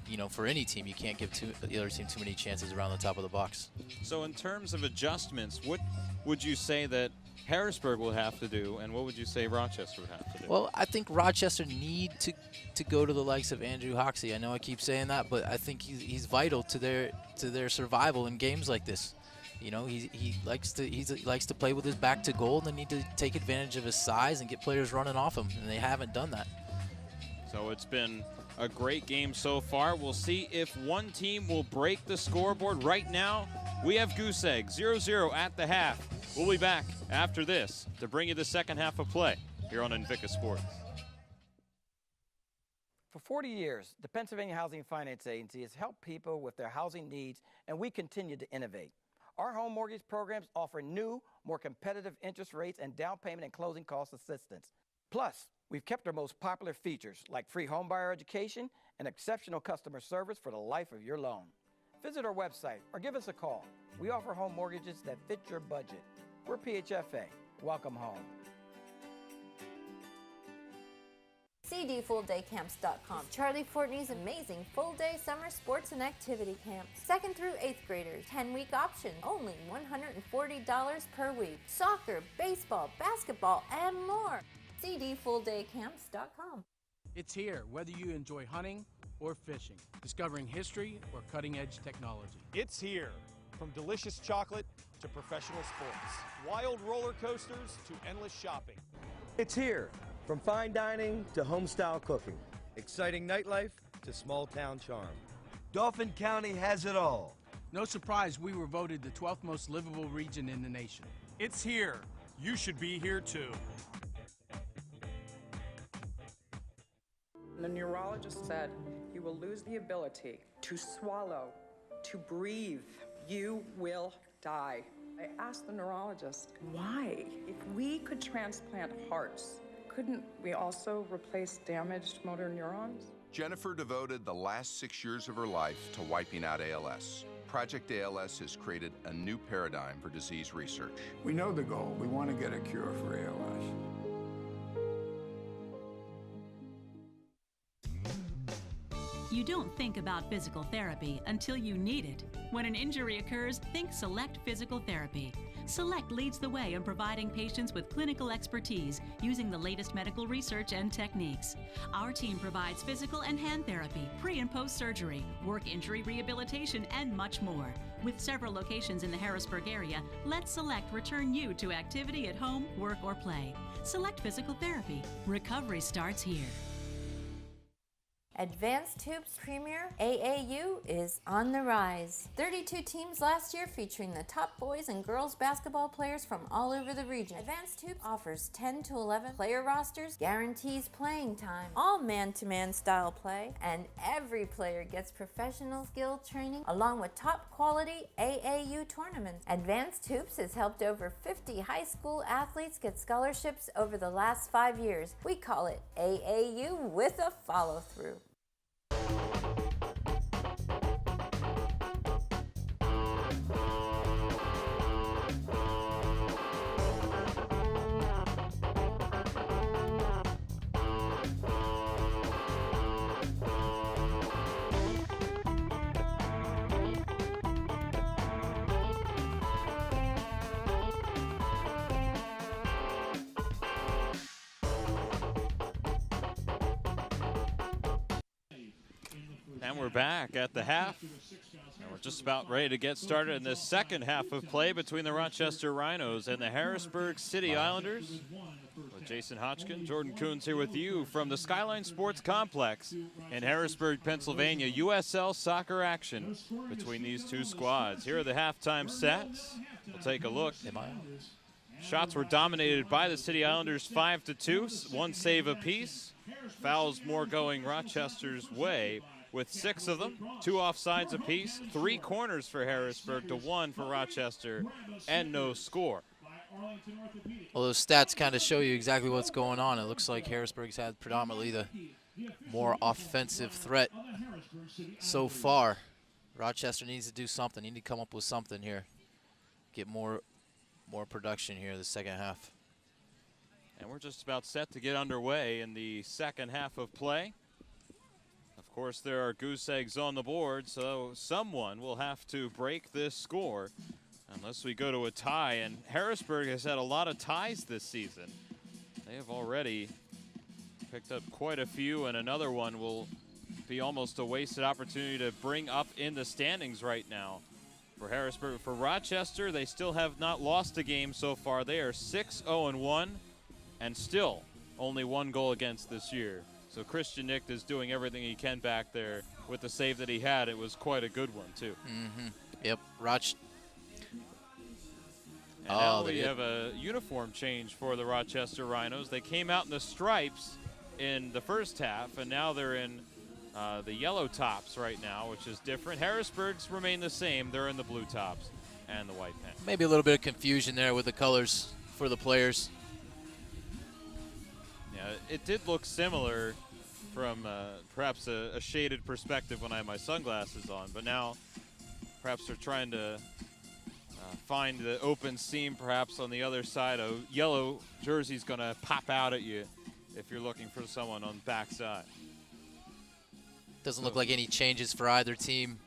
You know, for any team, you can't give the other team too many chances around the top of the box.
So in terms of adjustments, what would you say that Harrisburg will have to do, and what would you say Rochester would have to do?
Well, I think Rochester need to go to the likes of Andrew Hoxie. I know I keep saying that, but I think he's vital to their survival in games like this. You know, he likes to play with his back to goal, and they need to take advantage of his size and get players running off him, and they haven't done that.
So it's been a great game so far. We'll see if one team will break the scoreboard. Right now, we have Goose Egg 0-0 at the half. We'll be back after this to bring you the second half of play here on Invicta Sports.
For 40 years, the Pennsylvania Housing Finance Agency has helped people with their housing needs, and we continue to innovate. Our home mortgage programs offer new, more competitive interest rates and down payment and closing cost assistance. Plus, we've kept our most popular features like free homebuyer education and exceptional customer service for the life of your loan. Visit our website or give us a call. We offer home mortgages that fit your budget. We're PHFA. Welcome home.
CDFullDayCamps.com. Charlie Fortney's amazing full-day summer sports and activity camps. 2nd through 8th graders. 10-week option. Only $140 per week. Soccer, baseball, basketball, and more. CDFullDayCamps.com.
It's here, whether you enjoy hunting or fishing, discovering history or cutting-edge technology.
It's here. From delicious chocolate to professional sports, wild roller coasters to endless shopping.
It's here. From fine dining to home-style cooking, exciting nightlife to small-town charm. Dauphin County has it all.
No surprise we were voted the 12th most livable region in the nation.
It's here. You should be here too.
The neurologist said, you will lose the ability to swallow, to breathe. You will die. I asked the neurologist, why? If we could transplant hearts, couldn't we also replace damaged motor neurons?
Jennifer devoted the last 6 years of her life to wiping out ALS. Project ALS has created a new paradigm for disease research.
We know the goal. We want to get a cure for ALS.
You don't think about physical therapy until you need it. When an injury occurs, think Select Physical Therapy. Select leads the way in providing patients with clinical expertise using the latest medical research and techniques. Our team provides physical and hand therapy, pre- and post-surgery, work injury rehabilitation, and much more. With several locations in the Harrisburg area, let Select return you to activity at home, work, or play. Select Physical Therapy. Recovery starts here.
Advanced Tubes Premier AAU is on the rise. 32 teams last year featuring the top boys and girls basketball players from all over the region. Advanced Tubes offers 10 to 11 player rosters, guarantees playing time, all man-to-man style play, and every player gets professional skill training along with top quality AAU tournaments. Advanced Tubes has helped over 50 high school athletes get scholarships over the last 5 years. We call it AAU with a follow-through.
And we're back at the half. And we're just about ready to get started in this second half of play between the Rochester Rhinos and the Harrisburg City Islanders. With Jason Hodgkin, Jordan Coons here with you from the Skyline Sports Complex in Harrisburg, Pennsylvania. USL soccer action between these two squads. Here are the halftime stats. We'll take a look Shots were dominated by the City Islanders 5-2, one save apiece. Fouls more going Rochester's way with 6 of them, 2 offsides apiece, 3 corners for Harrisburg to 1 for Rochester, and no score.
Well, those stats kind of show you exactly what's going on. It looks like Harrisburg's had predominantly the more offensive threat so far. Rochester needs to do something. Need to come up with something here. Get more production here the second half.
And we're just about set to get underway in the second half of play. Of course, there are goose eggs on the board, so someone will have to break this score unless we go to a tie. And Harrisburg has had a lot of ties this season. They have already picked up quite a few, and another one will be almost a wasted opportunity to bring up in the standings right now. For Harrisburg, for Rochester, they still have not lost a game so far. They are 6-0-1 and still only 1 goal against this year. So Christian Nick is doing everything he can back there with the save that he had. It was quite a good one, too.
Yep,
And now we have a uniform change for the Rochester Rhinos. They came out in the stripes in the first half, and now they're in the yellow tops right now, which is different. Harrisburg's remain the same. They're in the blue tops and the white pants.
Maybe a little bit of confusion there with the colors for the players.
Yeah, it did look similar from perhaps a shaded perspective when I had my sunglasses on, but now perhaps they're trying to find the open seam perhaps on the other side. A yellow jersey's going to pop out at you if you're looking for someone on the backside.
Doesn't look like any changes for either team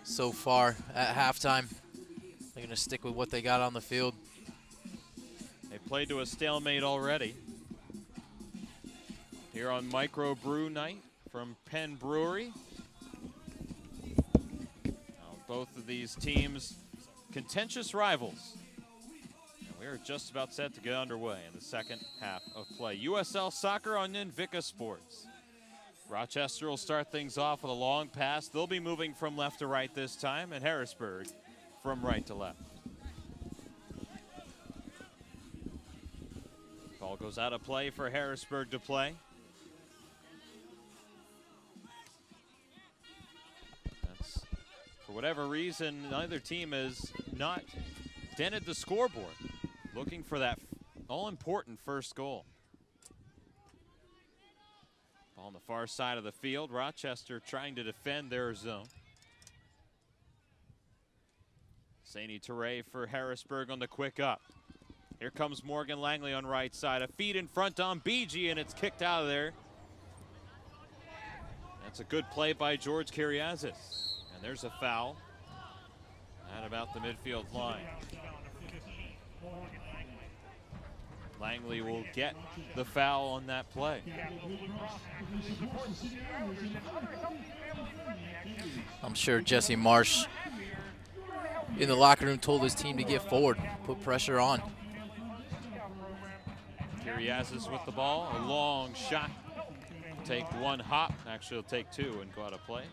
so far at halftime. They're going to stick with what they got on the field.
They played to a stalemate already. Here on Micro Brew Night from Penn Brewery. Now, both of these teams contentious rivals. And we are just about set to get underway in the second half of play. USL Soccer on Invicta Sports. Rochester will start things off with a long pass. They'll be moving from left to right this time, and Harrisburg from right to left. Ball goes out of play for Harrisburg to play. That's, for whatever reason, neither team has not dented the scoreboard, looking for that all-important first goal. Ball on the far side of the field. Rochester trying to defend their zone. Saini Toure for Harrisburg on the quick up. Here comes Morgan Langley on right side. A feed in front on BG, and it's kicked out of there. That's a good play by George Kiriazis. And there's a foul at about the midfield line. Langley will get the foul on that play.
I'm sure Jesse Marsh in the locker room told his team to get forward, put pressure on.
Kiriazis with the ball, a long shot. Take one hop, actually he'll take two and go out of play.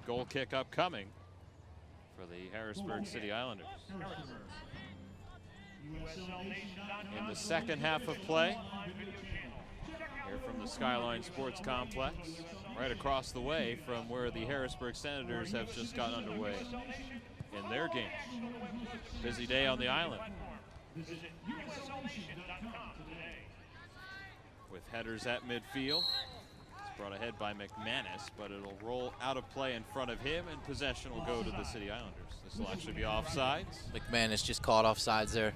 Goal kick upcoming for the Harrisburg City Islanders. In the second half of play, here from the Skyline Sports Complex, right across the way from where the Harrisburg Senators have just gotten underway in their game. Busy day on the island. With headers at midfield. It's brought ahead by McManus, but it'll roll out of play in front of him, and possession will go to the City Islanders. This will actually be offsides.
McManus just caught offsides there.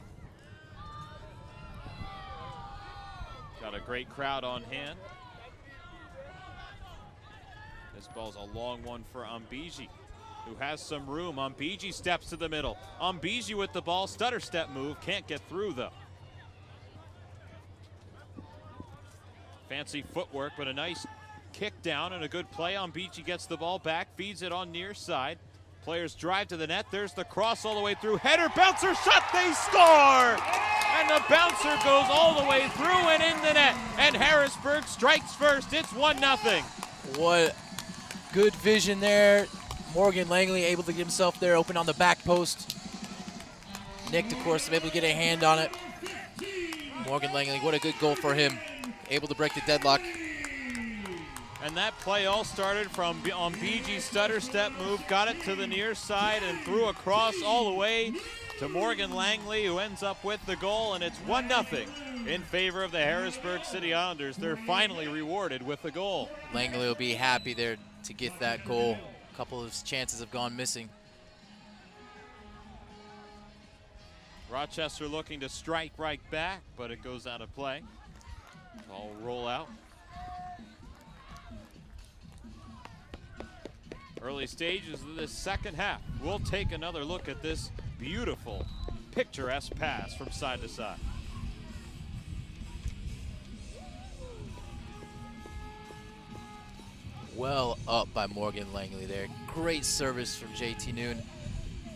Got a great crowd on hand. This ball's a long one for Ambiji, who has some room. Ambiji steps to the middle. Ambiji with the ball, stutter step move, can't get through though. Fancy footwork, but a nice kick down and a good play. Ambiji gets the ball back, feeds it on near side. Players drive to the net. There's the cross all the way through. Header, bouncer, shot, they score! And the bouncer goes all the way through and in the net. And Harrisburg strikes first. It's 1-0.
What good vision there. Morgan Langley able to get himself there, open on the back post. Nick, of course, able to get a hand on it. Morgan Langley, what a good goal for him. Able to break the deadlock.
And that play all started from on BG's stutter step move, got it to the near side and threw across all the way to Morgan Langley, who ends up with the goal, and it's 1-0 in favor of the Harrisburg City Islanders. They're finally rewarded with the goal.
Langley will be happy there to get that goal. A couple of chances have gone missing.
Rochester looking to strike right back, but it goes out of play. Ball will roll out. Early stages of this second half. We'll take another look at this beautiful, picturesque pass from side to side.
Well up by Morgan Langley there. Great service from JT Noon.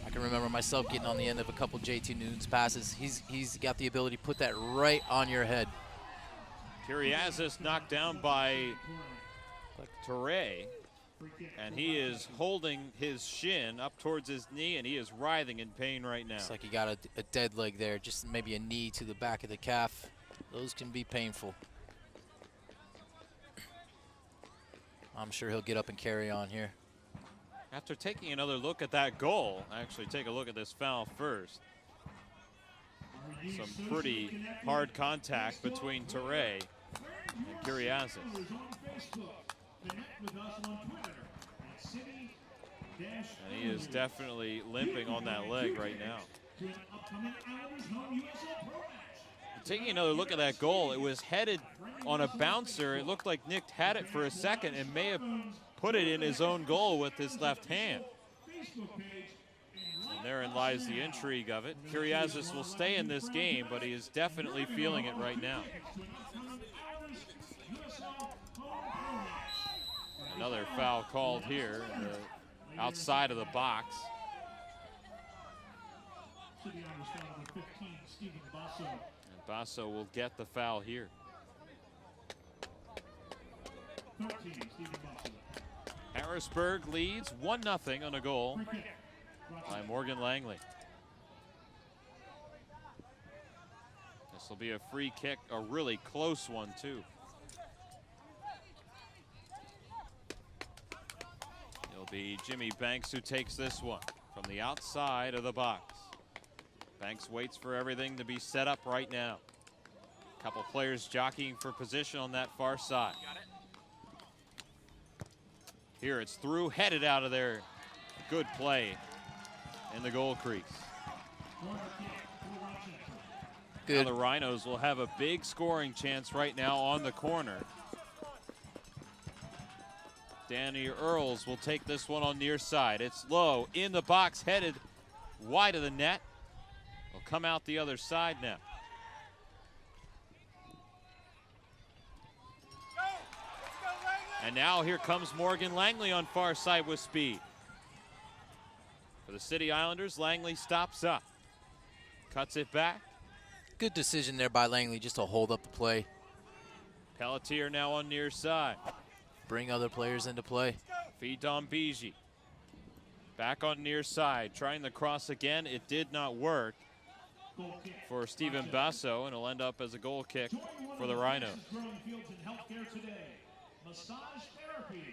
I can remember myself getting on the end of a couple JT Noon's passes. He's got the ability to put that right on your head.
Kyriazis knocked down by Toure, and he is holding his shin up towards his knee, and he is writhing in pain right now.
Looks like he got a dead leg there, just maybe a knee to the back of the calf. Those can be painful. I'm sure he'll get up and carry on here.
After taking another look at that goal, actually take a look at this foul first. Some pretty hard contact between Toure and Kyriazis. And he is definitely limping on that leg right now. Taking another look at that goal, it was headed on a bouncer. It looked like Nick had it for a second and may have put it in his own goal with his left hand. And therein lies the intrigue of it. Kyriazis will stay in this game, but he is definitely feeling it right now. Another foul called here, outside of the box. And Basso will get the foul here. Harrisburg leads 1-0 on a goal by Morgan Langley. This will be a free kick, a really close one too. It'll be Jimmy Banks who takes this one from the outside of the box. Banks waits for everything to be set up right now. A couple players jockeying for position on that far side. Here it's through, headed out of there. Good play in the goal crease.
Good.
Now the Rhinos will have a big scoring chance right now on the corner. Danny Earls will take this one on near side. It's low, in the box, headed wide of the net. Will come out the other side now. And now here comes Morgan Langley on far side with speed. For the City Islanders, Langley stops up. Cuts it back.
Good decision there by Langley just to hold up the play.
Pelletier now on near side.
Bring other players into play.
Feed on Biji. Back on near side, trying the cross again. It did not work for Stephen Basso, and it'll end up as a goal kick for the Rhinos.
Massage therapy.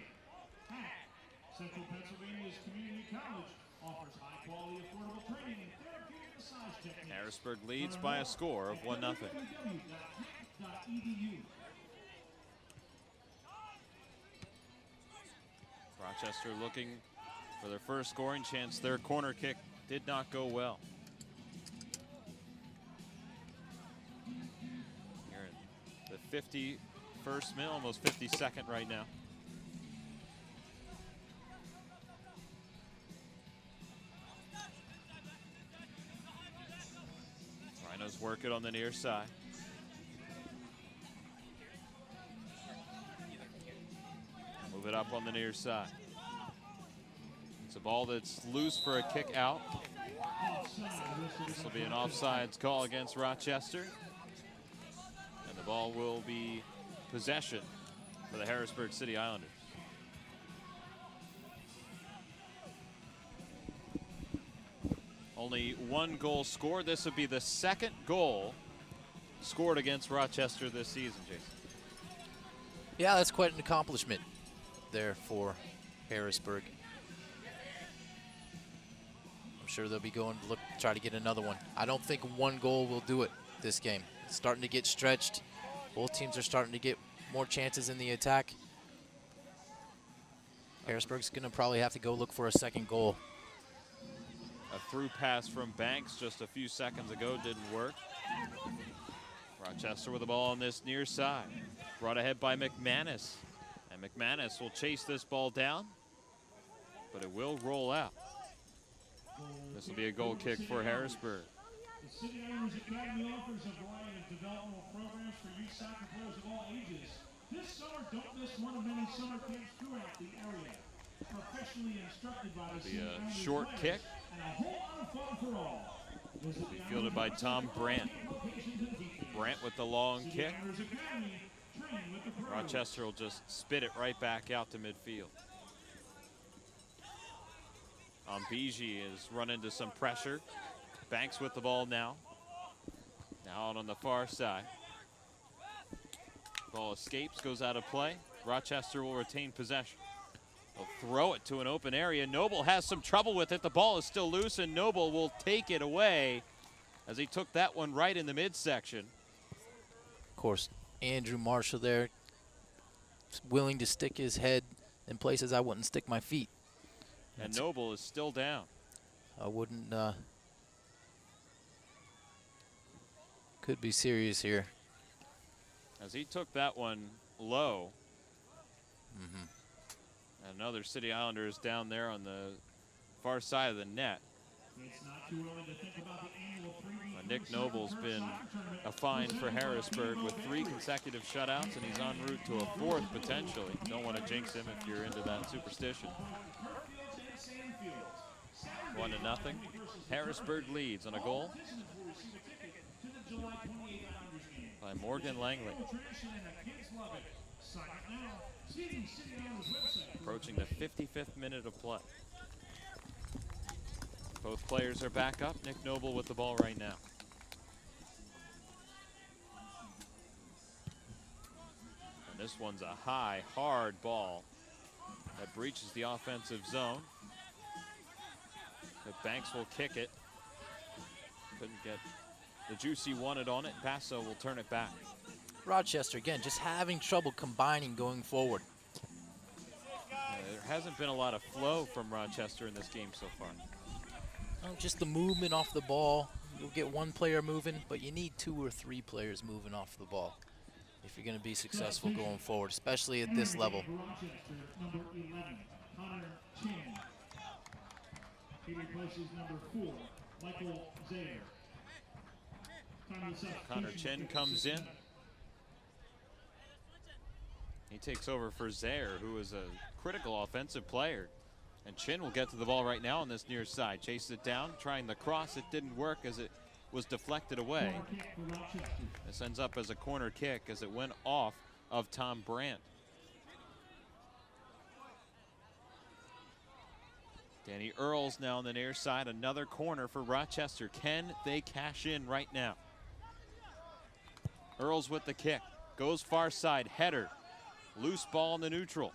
Central Pennsylvania's community college offers high-quality, affordable training in therapeutic massage techniques.
Harrisburg leads by a score of 1-0. Rochester looking for their first scoring chance. Their corner kick did not go well. Here in the 51st minute, almost 52nd right now. Rhinos work it on the near side. Move it up on the near side. It's a ball that's loose for a kick out. This will be an offsides call against Rochester. And the ball will be possession for the Harrisburg City Islanders. Only one goal scored. This would be the second goal scored against Rochester this season, Jason.
Yeah, that's quite an accomplishment there for Harrisburg. I'm sure they'll be going to try to get another one. I don't think one goal will do it this game. It's starting to get stretched. Both teams are starting to get more chances in the attack. Harrisburg's going to probably have to go look for a second goal.
A through pass from Banks just a few seconds ago didn't work. Rochester with the ball on this near side. Brought ahead by McManus. And McManus will chase this ball down, but it will roll out. This will be a goal kick for Harrisburg.
The City Owners Academy offers a variety of developmental programs for youth soccer players of all ages. This summer, don't miss one of many summer camps throughout the area. Professionally instructed by the City Owners
Short kick.
And a whole lot of fun for all.
Will be fielded by Tom Brandt. Brandt with the long kick. Rochester will just spit it right back out to midfield. Ambiji is run into some pressure. Banks with the ball now. Now out on the far side. Ball escapes, goes out of play. Rochester will retain possession. They'll throw it to an open area. Noble has some trouble with it. The ball is still loose, and Noble will take it away as he took that one right in the midsection.
Of course, Andrew Marshall there, willing to stick his head in places I wouldn't stick my feet.
And Noble is still down.
I wouldn't, could be serious here.
As he took that one low. And another City Islander is down there on the far side of the net. Nick Noble's been a find for Harrisburg with 3 consecutive shutouts, and he's en route to a 4th potentially. Don't want to jinx him if you're into that superstition. 1-0. Harrisburg leads on a goal by Morgan Langley. Approaching the 55th minute of play. Both players are back up. Nick Noble with the ball right now. And this one's a high, hard ball that breaches the offensive zone. But Banks will kick it. Couldn't get the juicy wanted on it. Paso will turn it back.
Rochester, again, just having trouble combining going forward.
There hasn't been a lot of flow from Rochester in this game so far.
Oh, just the movement off the ball. You'll get one player moving, but you need 2 or 3 players moving off the ball if you're going to be successful going forward, especially at this level.
Number 11, Connor Chin. He replaces number 4, Michael Zaire.
Connor Chin comes in. He takes over for Zaire, who is a critical offensive player. And Chin will get to the ball right now on this near side. Chases it down, trying the cross. It didn't work as it was deflected away. This ends up as a corner kick as it went off of Tom Brandt. Danny Earls now on the near side. Another corner for Rochester. Can they cash in right now? Earls with the kick. Goes far side. Header. Loose ball in the neutral.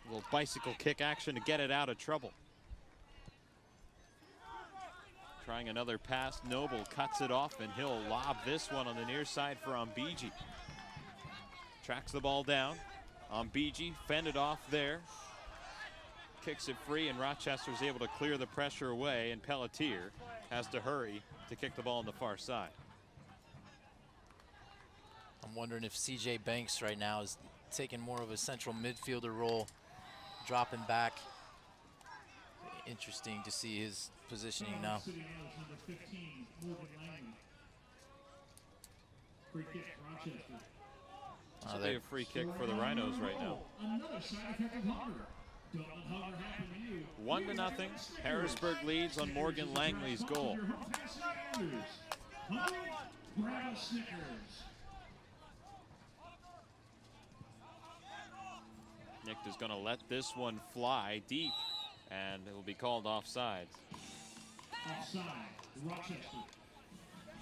A little bicycle kick action to get it out of trouble. Trying another pass. Noble cuts it off, and he'll lob this one on the near side for Ambiji. Tracks the ball down. Ambiji fended off there. Kicks it free, and Rochester's able to clear the pressure away, and Pelletier has to hurry to kick the ball on the far side.
I'm wondering if CJ Banks right now is taking more of a central midfielder role, dropping back. Interesting to see his positioning now.
So they have a free kick for the Rhinos right now. 1-0. Harrisburg leads on Morgan Langley's goal. Nick is going to let this one fly deep, and it will be called offside.
Offside, Rochester.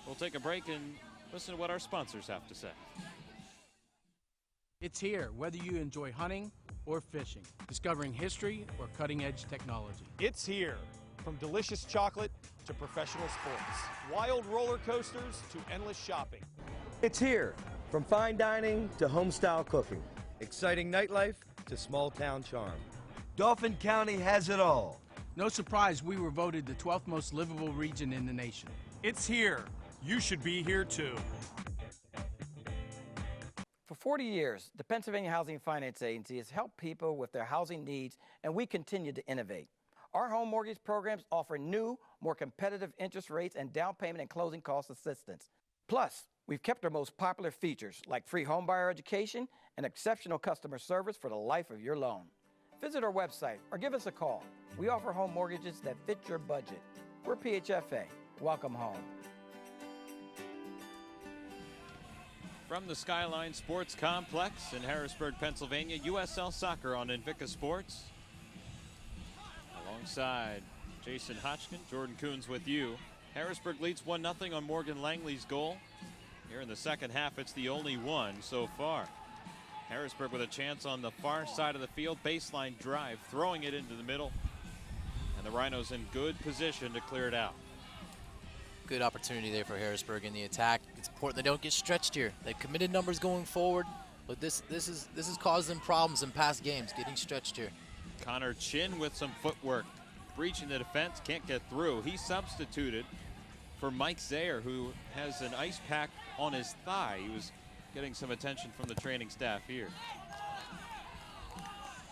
We'll take a break and listen to what our sponsors have to say.
It's here, whether you enjoy hunting or fishing, discovering history or cutting-edge technology.
It's here. From delicious chocolate to professional sports, wild roller coasters to endless shopping.
It's here. From fine dining to home-style cooking. Exciting nightlife to small-town charm. Dauphin County has it all.
No surprise we were voted the 12th most livable region in the nation.
It's here. You should be here too.
For 40 years, the Pennsylvania Housing Finance Agency has helped people with their housing needs, and we continue to innovate. Our home mortgage programs offer new, more competitive interest rates and down payment and closing cost assistance. Plus, we've kept our most popular features like free homebuyer education and exceptional customer service for the life of your loan. Visit our website or give us a call. We offer home mortgages that fit your budget. We're PHFA. Welcome home.
From the Skyline Sports Complex in Harrisburg, Pennsylvania, USL Soccer on Invicta Sports. Alongside Jason Hotchkin, Jordan Coons with you. Harrisburg leads 1-0 on Morgan Langley's goal. Here in the second half, it's the only one so far. Harrisburg with a chance on the far side of the field. Baseline drive, throwing it into the middle. And the Rhinos in good position to clear it out.
Good opportunity there for Harrisburg in the attack. It's important they don't get stretched here. They've committed numbers going forward, but this has caused them problems in past games, getting stretched here.
Connor Chin with some footwork, breaching the defense, can't get through. He substituted for Mike Zayer, who has an ice pack on his thigh. He was getting some attention from the training staff here.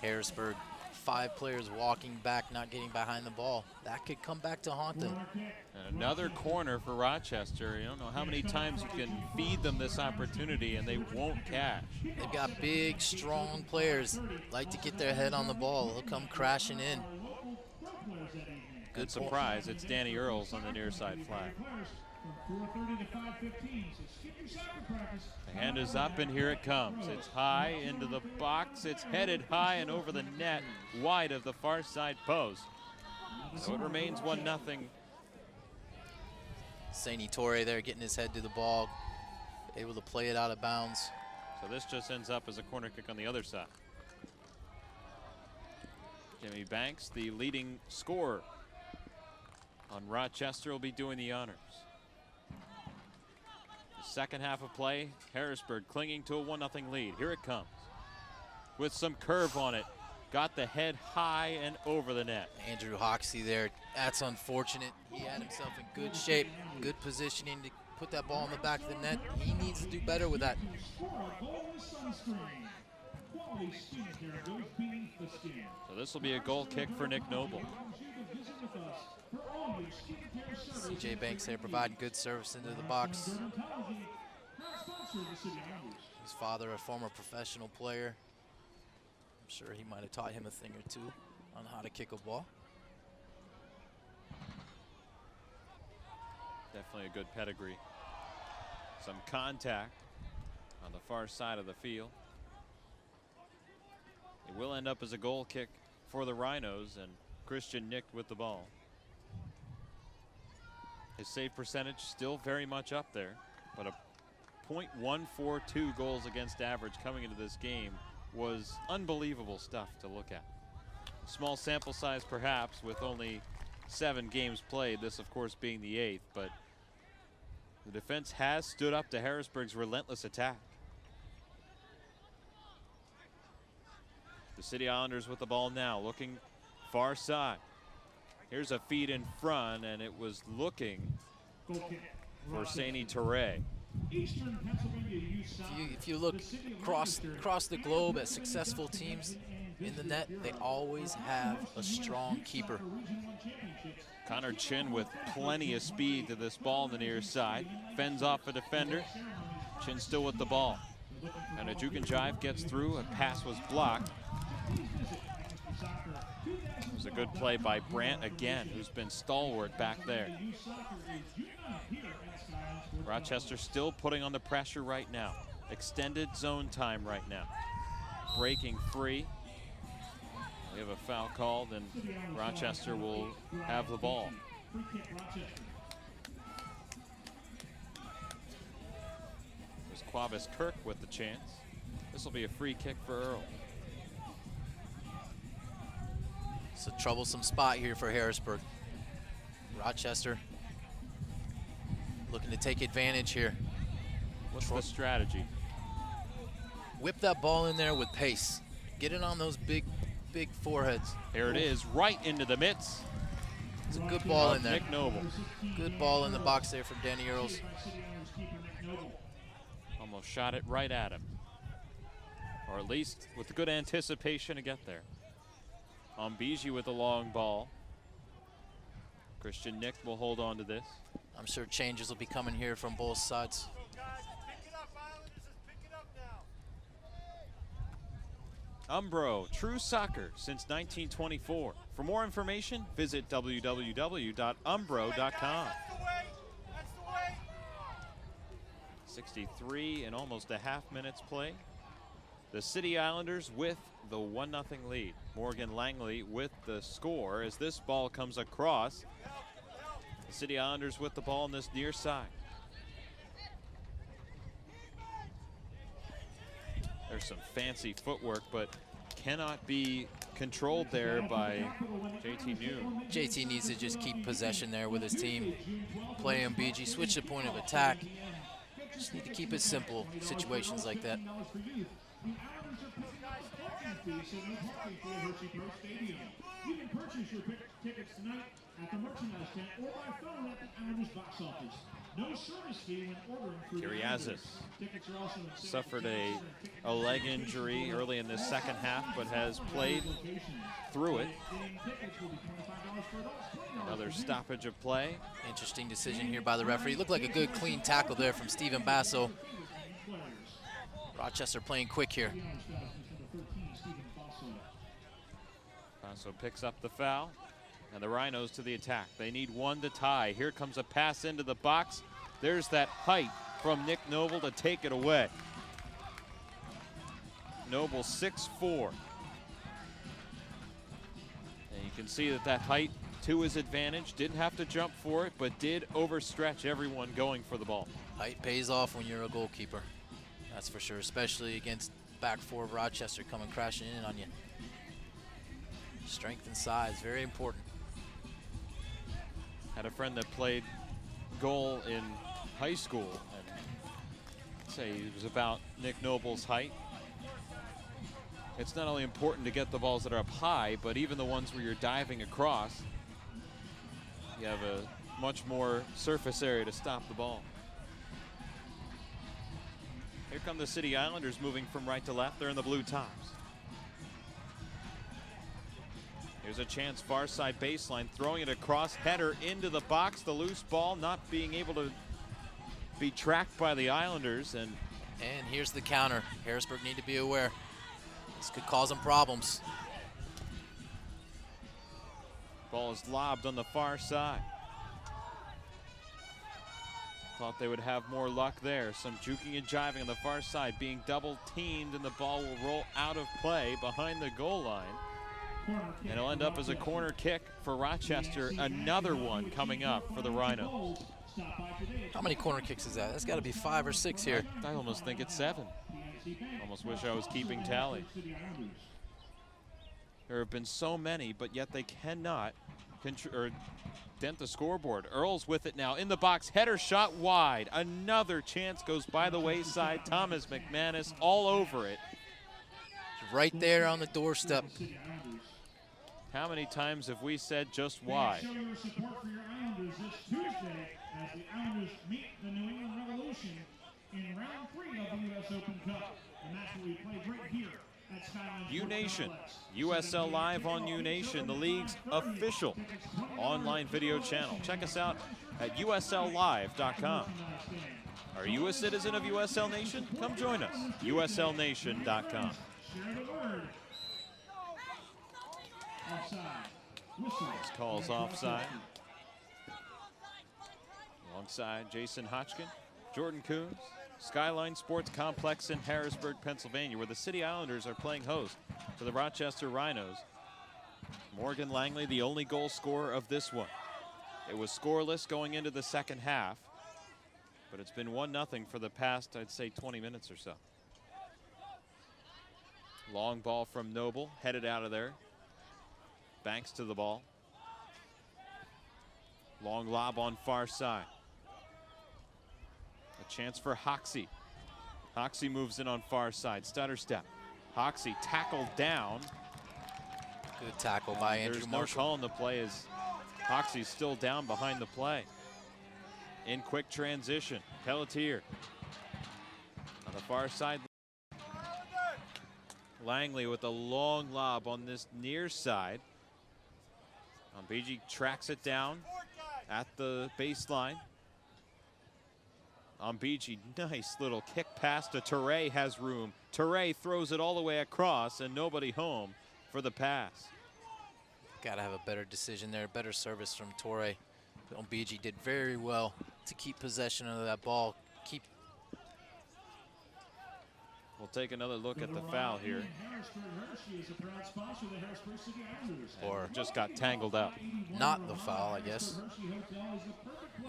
Harrisburg, 5 players walking back, not getting behind the ball. That could come back to haunt them.
And another corner for Rochester. You don't know how many times you can feed them this opportunity and they won't cash.
They've got big, strong players, like to get their head on the ball. They'll come crashing in.
Good surprise, it's Danny Earls on the near side flag. The hand is up and here it comes. It's high into the box. It's headed high and over the net, wide of the far side post. So it remains 1-0.
Saini Torre there getting his head to the ball, able to play it out of bounds.
So this just ends up as a corner kick on the other side. Jimmy Banks, the leading scorer on Rochester, will be doing the honors. The second half of play, Harrisburg clinging to a 1-0 lead. Here it comes with some curve on it. Got the head high and over the net.
Andrew Hoxie there, that's unfortunate. He had himself in good shape, good positioning to put that ball in the back of the net. He needs to do better with that.
So this will be a goal kick for Nick Noble.
CJ Banks there providing good service into the box. His father, a former professional player. I'm sure he might have taught him a thing or two on how to kick a ball.
Definitely a good pedigree. Some contact on the far side of the field. It will end up as a goal kick for the Rhinos, and Christian nicked with the ball. His save percentage still very much up there, but a .142 goals against average coming into this game was unbelievable stuff to look at. Small sample size perhaps, with only 7 games played, this of course being the 8th, but the defense has stood up to Harrisburg's relentless attack. The City Islanders with the ball now, looking far side. Here's a feed in front, and it was looking for Saini Torre.
If you look across the globe at successful teams in the net, they always have a strong keeper.
Connor Chin with plenty of speed to this ball on the near side. Fends off a defender. Chin still with the ball. And a juke and jive gets through. A pass was blocked. It was a good play by Brandt again, who's been stalwart back there. Rochester still putting on the pressure right now. Extended zone time right now. Breaking free. We have a foul called, and Rochester will have the ball.
Free kick, Rochester.
There's Quavis Kirk with the chance. This will be a free kick for Earl.
It's a troublesome spot here for Harrisburg. Rochester looking to take advantage here.
What's the strategy?
Whip that ball in there with pace. Get it on those big foreheads.
Here it is, right into the mitts.
It's a good ball in there.
Nick Noble.
Good ball in the box there from Danny Earls.
Almost shot it right at him. Or at least with good anticipation to get there. Mbiji with the long ball. Christian Nick will hold on to this.
I'm sure changes will be coming here from both sides.
Umbro, true soccer since 1924. For more information, visit www.umbro.com. 63 and almost a half minutes play. The City Islanders with the 1-0 lead. Morgan Langley with the score as this ball comes across. The City Islanders with the ball on this near side. There's some fancy footwork, but cannot be controlled there by JT New.
JT needs to just keep possession there with his team. Play Mbiji, switch the point of attack. Just need to keep it simple, situations like that.
You can purchase your tickets tonight at the merchandise tent or by phone at the Islanders box office. No service fee when ordering through
Kiriazis suffered a leg injury early in the second half, but has played through it. Another stoppage of play.
Interesting decision here by the referee. Looked like a good clean tackle there from Steven Basso. Rochester playing quick here.
Basso picks up the foul, and the Rhinos to the attack. They need one to tie. Here comes a pass into the box. There's that height from Nick Noble to take it away. Noble 6'4". And you can see that height to his advantage. Didn't have to jump for it, but did overstretch everyone going for the ball.
Height pays off when you're a goalkeeper. That's for sure, especially against back four of Rochester coming crashing in on you. Strength and size, very important.
Had a friend that played goal in high school, and I'd say he was about Nick Noble's height. It's not only important to get the balls that are up high, but even the ones where you're diving across, you have a much more surface area to stop the ball. Here come the City Islanders moving from right to left. They're in the blue tops. Here's a chance, far side baseline, throwing it across, header into the box. The loose ball not being able to be tracked by the Islanders. And
here's the counter. Harrisburg need to be aware. This could cause them problems.
Ball is lobbed on the far side. Thought they would have more luck there. Some juking and jiving on the far side, being double teamed, and the ball will roll out of play behind the goal line. And it'll end up as a corner kick for Rochester. Another one coming up for the Rhinos.
How many corner kicks is that? That's got to be 5 or 6 here.
I almost think it's 7. Almost wish I was keeping tally. There have been so many, but yet they cannot dent the scoreboard. Earls with it now in the box. Header shot wide. Another chance goes by the wayside. Thomas McManus all over it.
Right there on the doorstep.
How many times have we said just why?
Show your support for your Islanders this Tuesday as the Islanders meet the New England Revolution in round 3 of the U.S. Open Cup. And that's what we played right here at Skyline
U-Nation, USL Live on U-Nation, the league's official online video channel. Check us out at usllive.com. Are you a citizen of USL Nation? Come join us, uslnation.com.
Share the word. Offside. Whistle.
This calls offside. Alongside Jason Hotchkin, Jordan Coons, Skyline Sports Complex in Harrisburg, Pennsylvania, where the City Islanders are playing host to the Rochester Rhinos. Morgan Langley, the only goal scorer of this one. It was scoreless going into the second half, but it's been 1-0 for the past, I'd say, 20 minutes or so. Long ball from Noble, headed out of there. Banks to the ball. Long lob on far side. A chance for Hoxie. Hoxie moves in on far side. Stutter step. Hoxie tackled down.
Good tackle by Andrew
There's no
Marshall.
call in the play as Hoxie's still down behind the play. In quick transition, Pelletier on the far side. Langley with a long lob on this near side. Ombiji tracks it down at the baseline. Ombiji, nice little kick pass to Toure, has room. Toure throws it all the way across and nobody home for the pass.
Got to have a better decision there, better service from Toure. Ombiji did very well to keep possession of that ball.
We'll take another look at the foul here. Or just got tangled up.
Not the foul, I guess.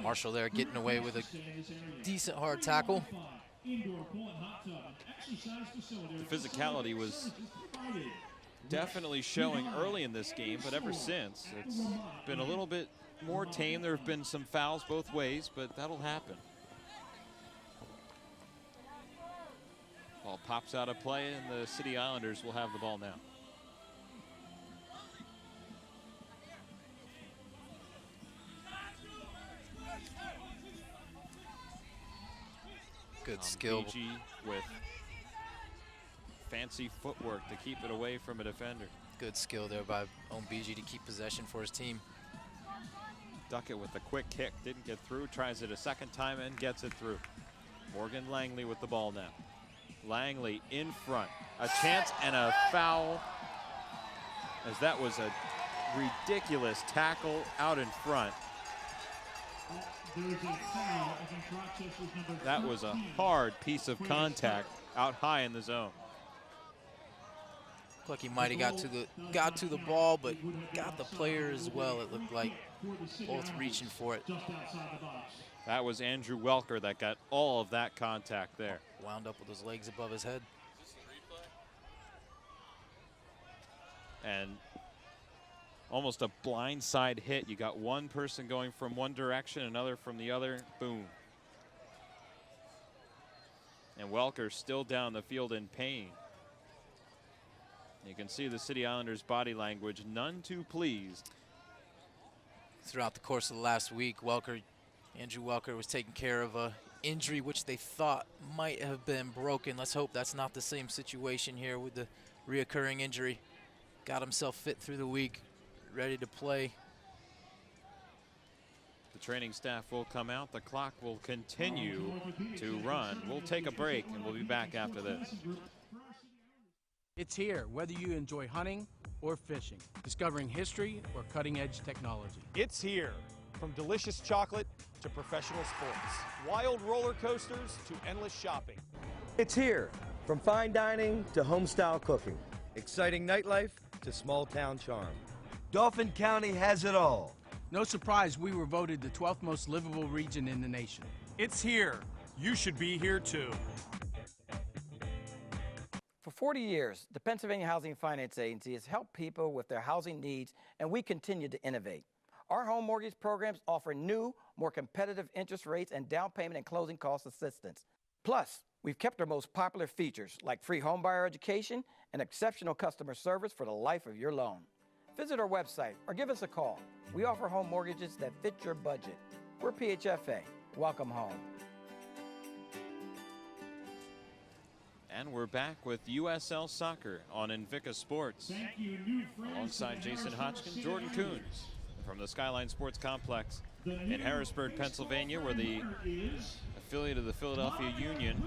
Marshall there getting away with a decent hard tackle.
The physicality was definitely showing early in this game, but ever since, it's been a little bit more tame. There have been some fouls both ways, but that'll happen. Ball pops out of play, and the City Islanders will have the ball now.
Good skill.
With fancy footwork to keep it away from a defender.
Good skill there by Ombiji to keep possession for his team.
Duckett with a quick kick, didn't get through, tries it a second time and gets it through. Morgan Langley with the ball now. Langley in front, a chance and a foul, as that was a ridiculous tackle out in front. That was a hard piece of contact out high in the zone.
Looked like he might have got to the ball, but got the player as well. It looked like both reaching for it.
That was Andrew Welker that got all of that contact there.
Wound up with his legs above his head.
And almost a blindside hit. You got one person going from one direction, another from the other. Boom. And Welker still down the field in pain. You can see the City Islanders' body language, none too pleased.
Throughout the course of the last week, Andrew Welker was taking care of a injury which they thought might have been broken. Let's hope that's not the same situation here with the reoccurring injury. Got himself fit through the week, ready to play.
The training staff will come out. The clock will continue to run. We'll take a break and we'll be back after this.
It's here, whether you enjoy hunting or fishing, discovering history or cutting-edge technology.
It's here. From delicious chocolate to professional sports, wild roller coasters to endless shopping.
It's here. From fine dining to home-style cooking. Exciting nightlife to small-town charm. Dauphin County has it all.
No surprise we were voted the 12th most livable region in the nation.
It's here. You should be here too.
For 40 years, the Pennsylvania Housing Finance Agency has helped people with their housing needs, and we continue to innovate. Our home mortgage programs offer new, more competitive interest rates and down payment and closing cost assistance. Plus, we've kept our most popular features like free homebuyer education and exceptional customer service for the life of your loan. Visit our website or give us a call. We offer home mortgages that fit your budget. We're PHFA. Welcome home.
And we're back with USL Soccer on Invicta Sports. Alongside Jason Hodgkin, Jordan Coons from the Skyline Sports Complex in Harrisburg, Pennsylvania. We're the affiliate of the Philadelphia Union.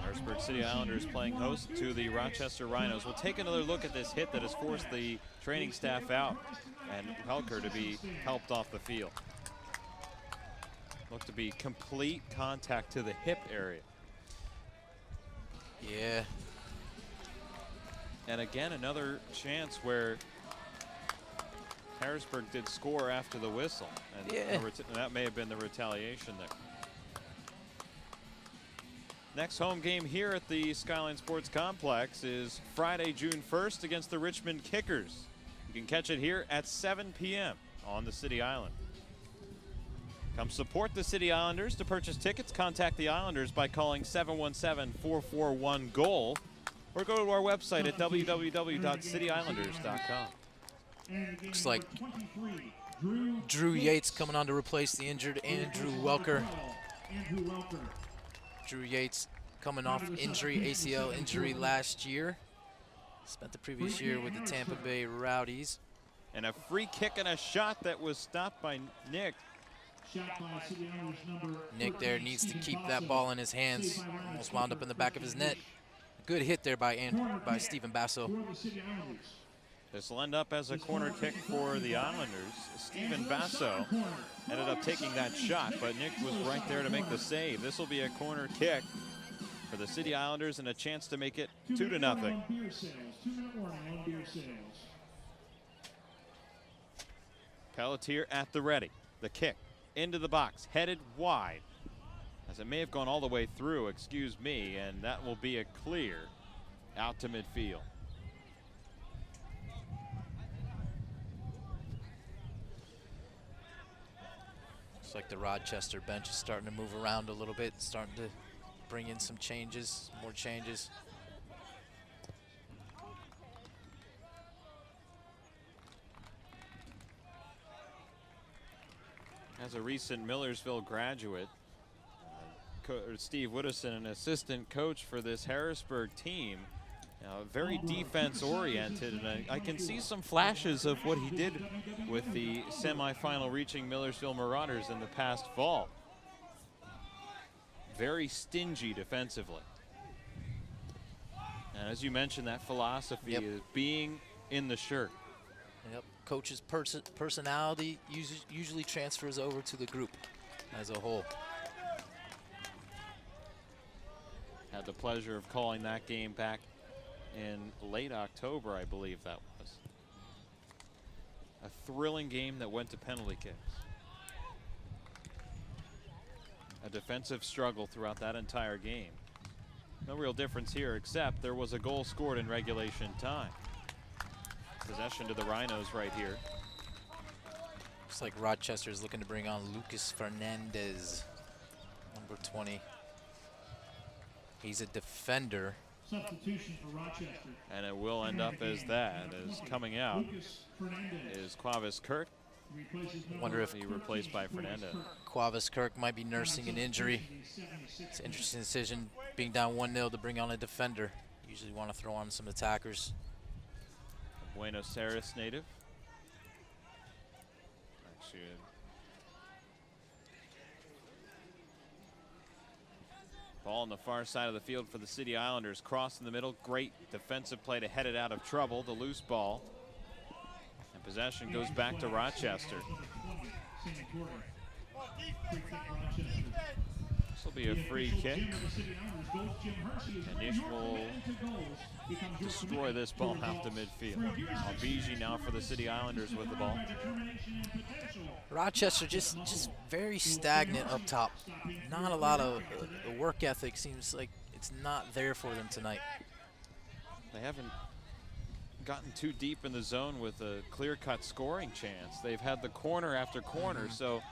Harrisburg City Islanders playing host to the Rochester Rhinos. We'll take another look at this hit that has forced the training staff out and Helker to be helped off the field. Looked to be complete contact to the hip area.
Yeah.
And again, another chance where Harrisburg did score after the whistle, and
Yeah.
that may have been the retaliation there. Next home game here at the Skyline Sports Complex is Friday, June 1st against the Richmond Kickers. You can catch it here at 7 p.m. on the City Island. Come support the City Islanders. To purchase tickets, contact the Islanders by calling 717-441-GOAL or go to our website at www.cityislanders.com.
Looks like Drew Yates coming on to replace the injured Andrew Welker. Drew Yates coming off injury, ACL injury last year. Spent the previous year with the Tampa Bay Rowdies.
And a free kick and a shot that was stopped by Nick.
Nick there needs to keep that ball in his hands. Almost wound up in the back of his net. Good hit there by Stephen Basso.
This will end up as a corner kick for the Islanders. Stephen Basso ended up taking that shot, but Nick was right there to make the save. This will be a corner kick for the City Islanders and a chance to make it 2-0. Pelletier at the ready. The kick into the box, headed wide. As it may have gone all the way through, excuse me, and that will be a clear out to midfield.
Looks like the Rochester bench is starting to move around a little bit, starting to bring in some changes, more changes.
As a recent Millersville graduate, Steve Woodison, an assistant coach for this Harrisburg team, very defense-oriented, and I can see some flashes of what he did with the semifinal reaching Millersville Marauders in the past fall. Very stingy defensively. And as you mentioned, that philosophy is being in the shirt.
Yep, coach's personality usually transfers over to the group as a whole.
Had the pleasure of calling that game back in late October, I believe that was. A thrilling game that went to penalty kicks. A defensive struggle throughout that entire game. No real difference here, except there was a goal scored in regulation time. Possession to the Rhinos right here.
Looks like Rochester is looking to bring on Lucas Fernandez, number 20. He's a defender.
Substitution for Rochester.
And it will end up as that, as coming out is Quavis Kirk.
Wonder if
he replaced by Fernandez.
Quavis Kirk might be nursing an injury. It's an interesting decision, being down 1-0 to bring on a defender. Usually want to throw on some attackers.
A Buenos Aires native. Actually, ball on the far side of the field for the City Islanders. Cross in the middle. Great defensive play to head it out of trouble. The loose ball. And possession goes back to Rochester. This will be a free kick. And Nish will destroy this ball out to midfield. Albiji now for the City Islanders with the ball.
Rochester just very stagnant up top. Not a lot of the work ethic. Seems like it's not there for them tonight.
They haven't gotten too deep in the zone with a clear-cut scoring chance. They've had the corner after corner, so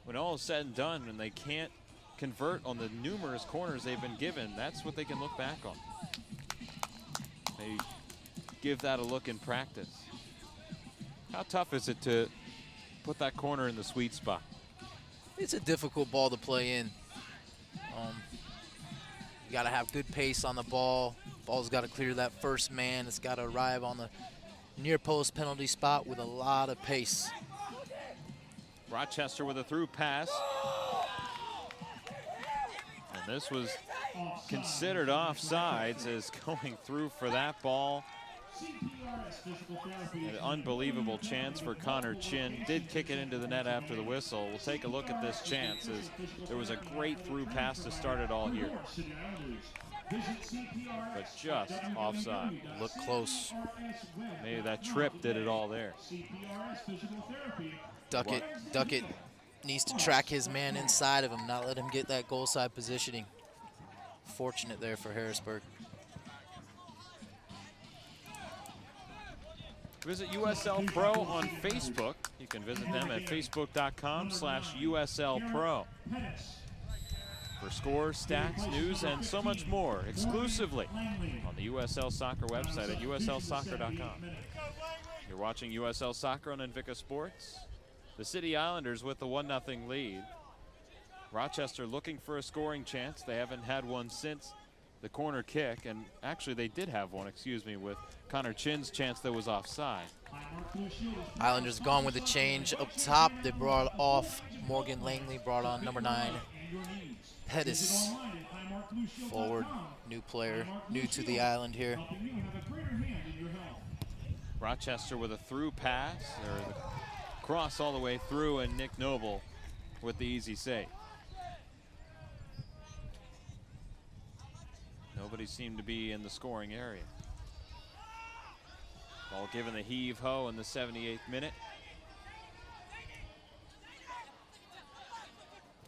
when all is said and done and they can't convert on the numerous corners they've been given, that's what they can look back on. They give that a look in practice. How tough is it to put that corner in the sweet spot?
It's a difficult ball to play in. You got to have good pace on the ball. Ball's got to clear that first man. It's got to arrive on the near post penalty spot with a lot of pace.
Rochester with a through pass. And this was considered offsides, as going through for that ball. An unbelievable chance for Connor Chin. Did kick it into the net after the whistle. We'll take a look at this chance, as there was a great through pass to start it all here. but just offside.
Look close.
Maybe that trip did it all there.
Duckett needs to track his man inside of him, not let him get that goal side positioning. Fortunate there for Harrisburg.
Visit USL Pro on Facebook. You can visit them at facebook.com/USL Pro. For scores, stats, news, and so much more exclusively on the USL Soccer website at uslsoccer.com. You're watching USL Soccer on Invicta Sports. The City Islanders with the 1-0 lead. Rochester looking for a scoring chance. They haven't had one since the corner kick, and actually they did have one, with Connor Chin's chance that was offside.
Islanders gone with the change up top. They brought off Morgan Langley, brought on number 9, Pettis. Forward, new player, new to the island here.
Rochester with a through pass, or the cross all the way through, and Nick Noble with the easy save. Nobody seemed to be in the scoring area. Ball given the heave-ho in the 78th minute.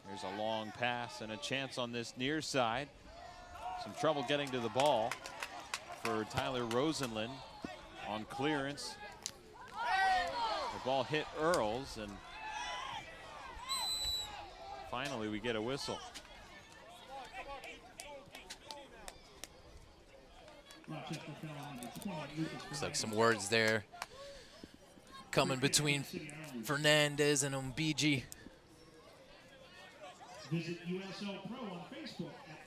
There's a long pass and a chance on this near side. Some trouble getting to the ball for Tyler Rosenlund on clearance. The ball hit Earls, and finally we get a whistle.
Looks like some words there coming between Fernandez and Umbiji.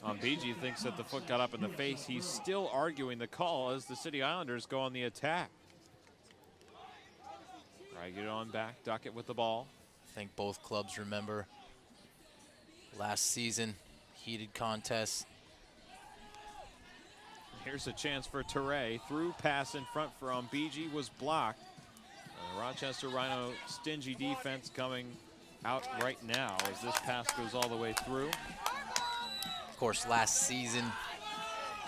Umbiji thinks that the foot got up in the face. He's still arguing the call as the City Islanders go on the attack. Right, get it on back. Duckett with the ball.
I think both clubs remember last season, heated contest.
Here's a chance for Toure. Through pass in front for Umbiji was blocked. The Rochester Rhino stingy defense coming out right now as this pass goes all the way through.
Of course, last season,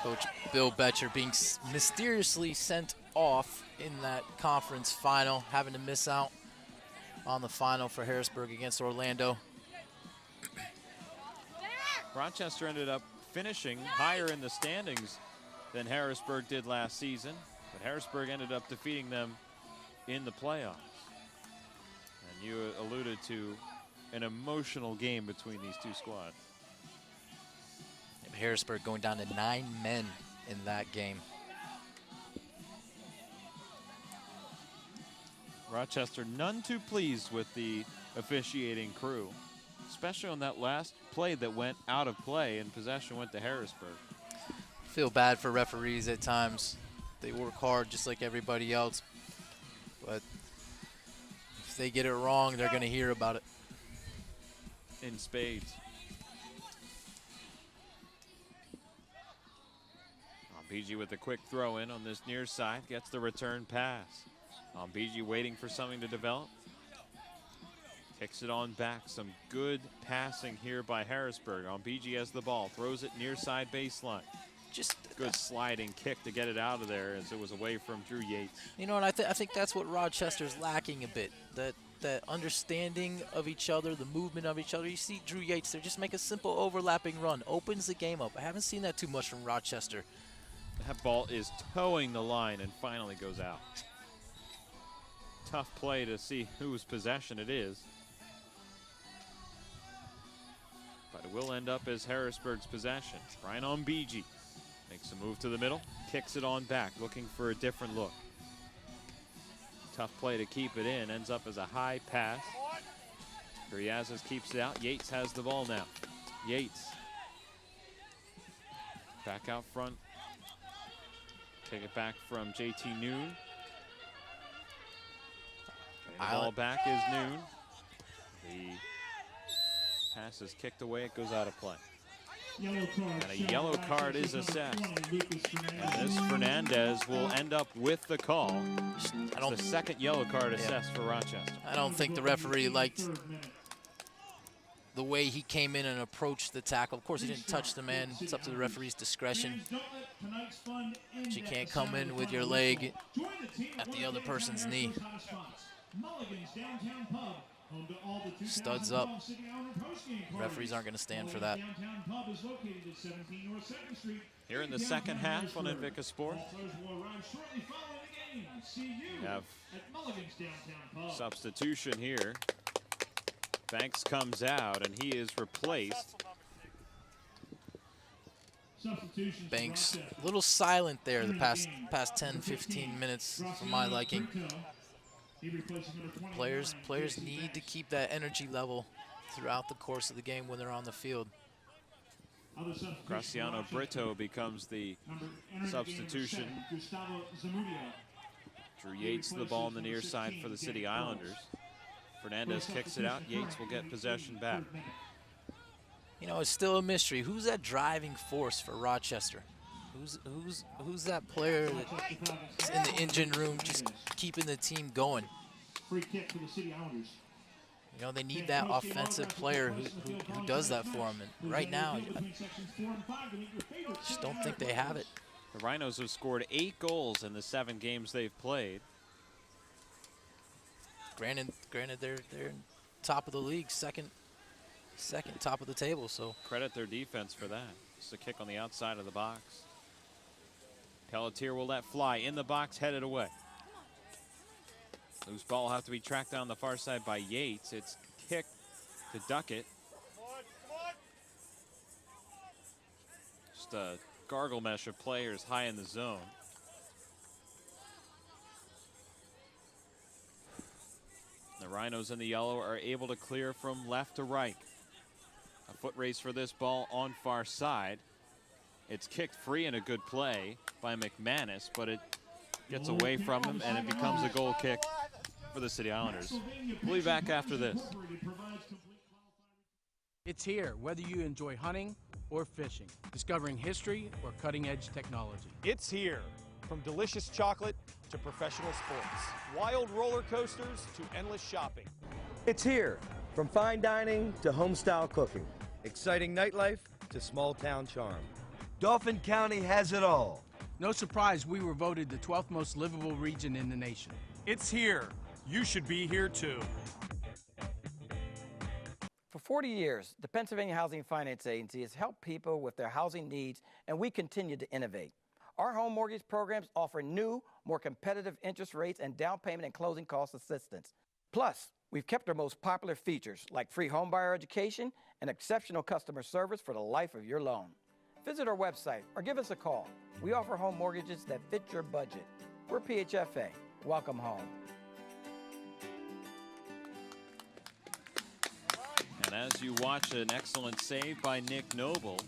Coach Bill Betcher being mysteriously sent off in that conference final, having to miss out on the final for Harrisburg against Orlando.
Rochester ended up finishing higher in the standings than Harrisburg did last season, but Harrisburg ended up defeating them in the playoffs. And you alluded to an emotional game between these two squads.
Harrisburg going down to 9 men in that game.
Rochester none too pleased with the officiating crew, especially on that last play that went out of play and possession went to Harrisburg.
Feel bad for referees at times. They work hard just like everybody else, but if they get it wrong, they're going to hear about it.
In spades. Umbiji with a quick throw in on this near side, gets the return pass. Umbiji waiting for something to develop. Kicks it on back. Some good passing here by Harrisburg. Umbiji has the ball, throws it near side baseline. Just good sliding kick to get it out of there as it was away from Drew Yates.
You know, and I think that's what Rochester's lacking a bit. That understanding of each other, the movement of each other. You see Drew Yates there, just make a simple overlapping run, opens the game up. I haven't seen that too much from Rochester.
That ball is towing the line and finally goes out. Tough play to see whose possession it is. But it will end up as Harrisburg's possession. Brian Umbiji makes a move to the middle, kicks it on back, looking for a different look. Tough play to keep it in, ends up as a high pass. Griazes keeps it out. Yates has the ball now. Yates. Back out front. Take it back from JT Noon. The ball back is Noon. The pass is kicked away. It goes out of play. And a yellow card is assessed. And this Fernandez will end up with the call. The second yellow card assessed for Rochester.
I don't think the referee liked the way he came in and approached the tackle. Of course, he didn't touch the man. It's up to the referee's discretion. But you can't come in with your leg at the other person's knee. Studs up. Referees aren't going to stand for that.
Here in the second half on Invicta Sport, we have substitution here. Banks comes out and he is replaced.
Banks a little silent there the past 10-15 minutes for my liking. Players need to keep that energy level throughout the course of the game when they're on the field.
Graciano Brito becomes the substitution. Drew Yates the ball on the near side for the City Islanders. Fernandez kicks it out. Yates will get possession back.
You know, it's still a mystery. Who's that driving force for Rochester? Who's that player that's in the engine room just keeping the team going?
Free kick for the City Islanders.
You know, they need that offensive player who does that for them. And right now, I just don't think they have it.
The Rhinos have scored 8 goals in the 7 games they've played.
Granted, they're top of the league, second top of the table. So
credit their defense for that. It's a kick on the outside of the box. Pelletier will let fly in the box, headed away. Loose ball will have to be tracked down the far side by Yates. It's kicked to Duckett. Just a gargle mesh of players high in the zone. The Rhinos in the yellow are able to clear from left to right. A foot race for this ball on far side. It's kicked free in a good play by McManus, but it gets away from him and it becomes a goal kick for the City Islanders. We'll be back after this.
It's here, whether you enjoy hunting or fishing, discovering history or cutting-edge technology.
It's here, from delicious chocolate to professional sports, wild roller coasters to endless shopping.
It's here, from fine dining to home-style cooking, exciting nightlife to small-town charm. Dauphin County has it all.
No surprise we were voted the 12th most livable region in the nation.
It's here. You should be here too.
For 40 years, the Pennsylvania Housing Finance Agency has helped people with their housing needs, and we continue to innovate. Our home mortgage programs offer new, more competitive interest rates and down payment and closing cost assistance. Plus, we've kept our most popular features like free homebuyer education and exceptional customer service for the life of your loan. Visit our website or give us a call. We offer home mortgages that fit your budget. We're PHFA. Welcome home.
And as you watch an excellent save by Nick Noble,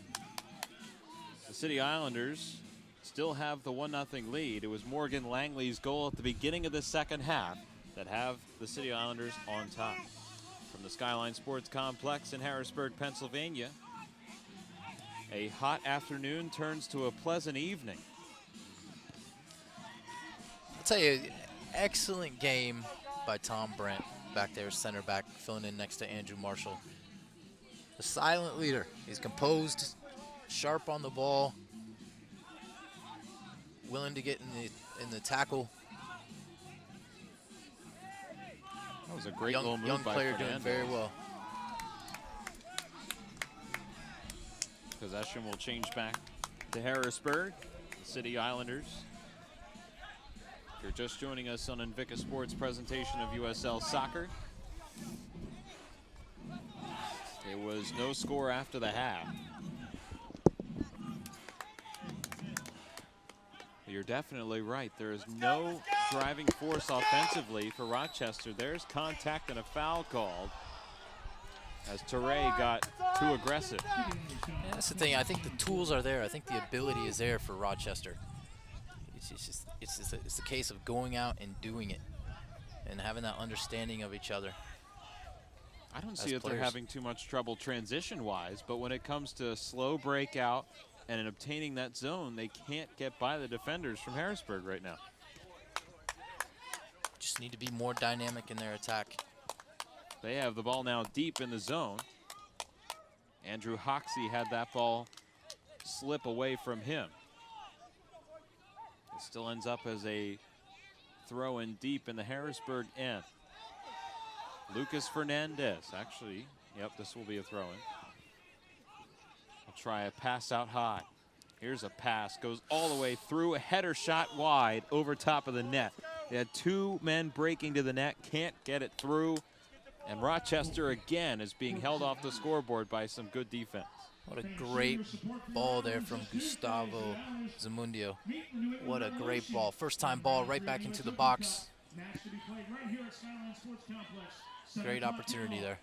the City Islanders still have the 1-0 lead. It was Morgan Langley's goal at the beginning of the second half that have the City Islanders on top. From the Skyline Sports Complex in Harrisburg, Pennsylvania, a hot afternoon turns to a pleasant evening.
I'll tell you, excellent game by Tom Brandt back there, center back, filling in next to Andrew Marshall. The silent leader. He's composed, sharp on the ball, willing to get in the tackle.
That was a great little move
young
by
player
Fernandez.
doing very well.
Possession will change back to Harrisburg, the City Islanders. If you're just joining us on Invicta Sports presentation of USL Soccer, there was no score after the half. You're definitely right. There is no driving force offensively for Rochester. There's contact and a foul called as Teray got too aggressive.
Yeah, that's the thing. I think the tools are there. I think the ability is there for Rochester. It's the case of going out and doing it and having that understanding of each other.
I don't see that they're having too much trouble transition-wise, but when it comes to slow breakout and in obtaining that zone, they can't get by the defenders from Harrisburg right now.
Just need to be more dynamic in their attack.
They have the ball now deep in the zone. Andrew Hoxie had that ball slip away from him. It still ends up as a throw in deep in the Harrisburg end. Lucas Fernandez, actually, yep, this will be a throw in. I'll try a pass out high. Here's a pass, goes all the way through, a header shot wide over top of the net. They had two men breaking to the net, can't get it through. And Rochester again is being held off the scoreboard by some good defense.
What a great ball there from Gustavo Zamundio. What a great ball. First time ball right back into the box. Great opportunity there.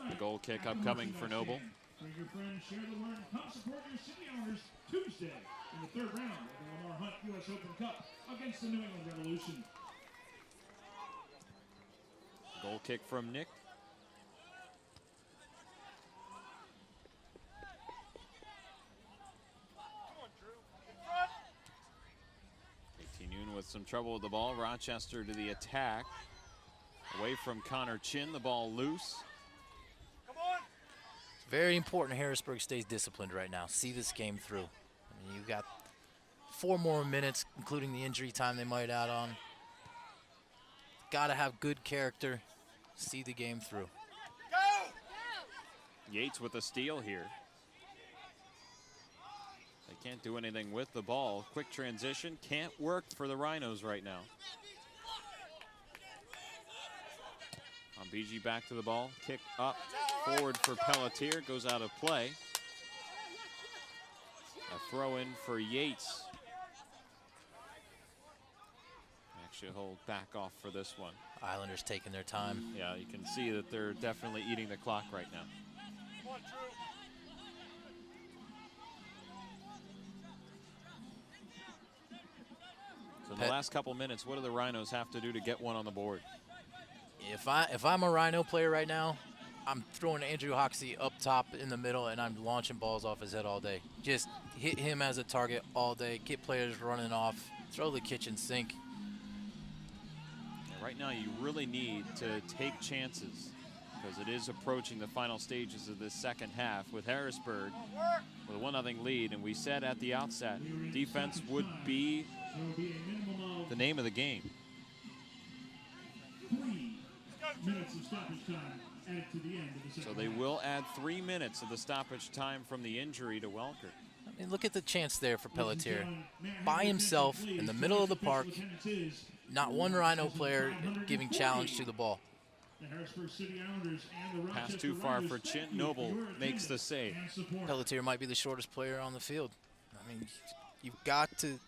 The goal kick upcoming for Noble.
Bring your friends, share the word, and come support your City Islanders Tuesday in the third round of the Lamar Hunt U.S. Open Cup against the New England Revolution.
Goal kick from Nick. Continuing with some trouble with the ball. Rochester to the attack. Away from Connor Chin, the ball loose.
It's very important Harrisburg stays disciplined right now. See this game through. I mean, you've got 4 more minutes, including the injury time they might add on. Got to have good character. See the game through.
Yates with a steal here. They can't do anything with the ball. Quick transition can't work for the Rhinos right now. BG back to the ball, kick up, forward for Pelletier, goes out of play. A throw in for Yates. Actually, hold back off for this one.
Islanders taking their time.
Yeah, you can see that they're definitely eating the clock right now. So in the last couple minutes, what do the Rhinos have to do to get one on the board?
If I'm a Rhino player right now, I'm throwing Andrew Hoxie up top in the middle, and I'm launching balls off his head all day. Just hit him as a target all day, get players running off, throw the kitchen sink.
Right now, you really need to take chances because it is approaching the final stages of this second half with Harrisburg with a 1-0 lead. And we said at the outset, defense would be the name of the game.
3 minutes of stoppage time added to the end of the second.
So they will add 3 minutes of the stoppage time from the injury to Welker.
I mean, look at the chance there for Pelletier. By himself in the middle of the park, not one Rhino player giving challenge to the ball.
Pass too far for Chin. Noble makes the save.
Pelletier might be the shortest player on the field. I mean, you've got to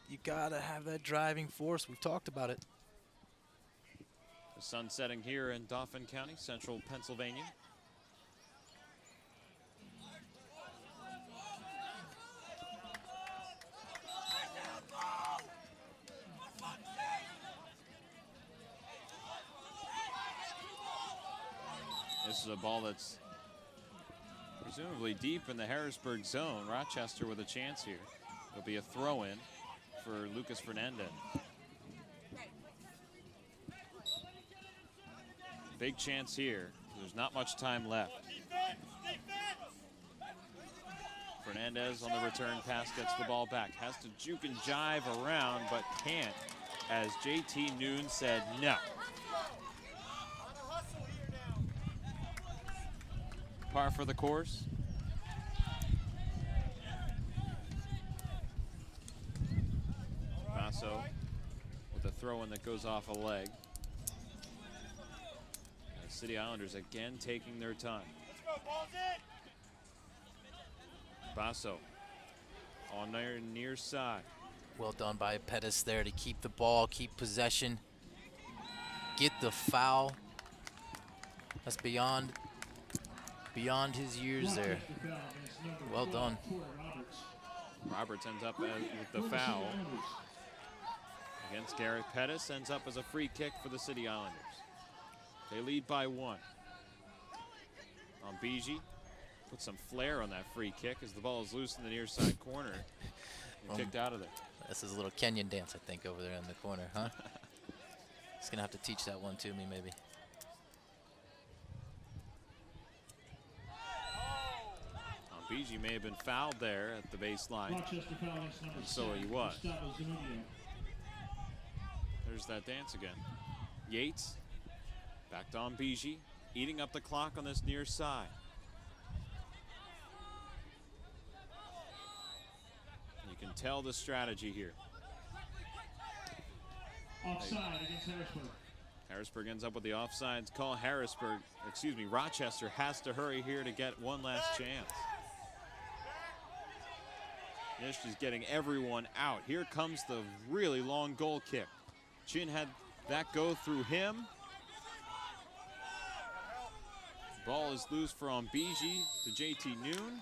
have that driving force. We've talked about it.
The sun setting here in Dauphin County, central Pennsylvania. This is a ball that's presumably deep in the Harrisburg zone. Rochester with a chance here. It'll be a throw-in for Lucas Fernandez. Big chance here. There's not much time left. Fernandez on the return pass gets the ball back. Has to juke and jive around, but can't, as JT Noon said no. Par for the course. Basso with a throw-in that goes off a leg. The City Islanders again taking their time. Basso on their near side.
Well done by Pettis there to keep the ball, keep possession, get the foul. That's beyond his years there. Well done.
Roberts ends up with the foul against Garrett Pettis, ends up as a free kick for the City Islanders. They lead by 1. On BG, put some flair on that free kick as the ball is loose in the near side corner and kicked out of there.
This is a little Kenyan dance, I think, over there in the corner, huh? He's gonna have to teach that one to me, maybe.
Beege may have been fouled there at the baseline. And so he was. There's that dance again. Yates back to on Beege, eating up the clock on this near side. You can tell the strategy here.
Offside against Harrisburg.
Harrisburg ends up with the offsides call. Rochester has to hurry here to get one last chance. Nish is getting everyone out. Here comes the really long goal kick. Chin had that go through him. Ball is loose from Beege to JT Noon.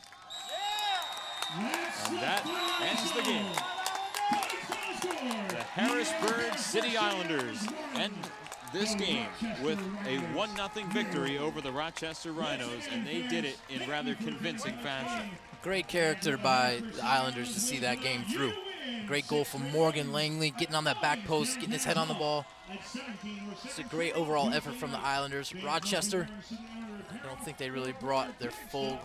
And that ends the game. The Harrisburg City Islanders end this game with a 1-0 victory over the Rochester Rhinos, and they did it in rather convincing fashion.
Great character by the Islanders to see that game through. Great goal from Morgan Langley, getting on that back post, getting his head on the ball. It's a great overall effort from the Islanders. Rochester, I don't think they really brought their full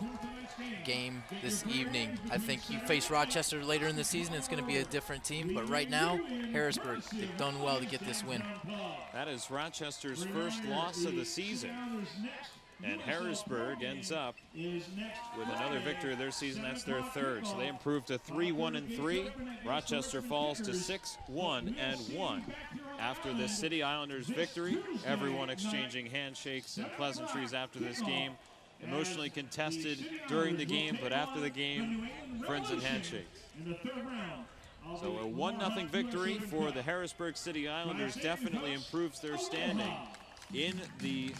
game this evening. I think you face Rochester later in the season, it's going to be a different team, but right now, Harrisburg, they've done well to get this win.
That is Rochester's first loss of the season. And Harrisburg ends up with another victory of their season. That's their third. So they improved to 3-1-3. Rochester falls to 6-1-1 after this City Islanders victory. Everyone exchanging handshakes and pleasantries after this game. Emotionally contested during the game, but after the game, friends and handshakes. So a 1-0 victory for the Harrisburg City Islanders definitely improves their standing in the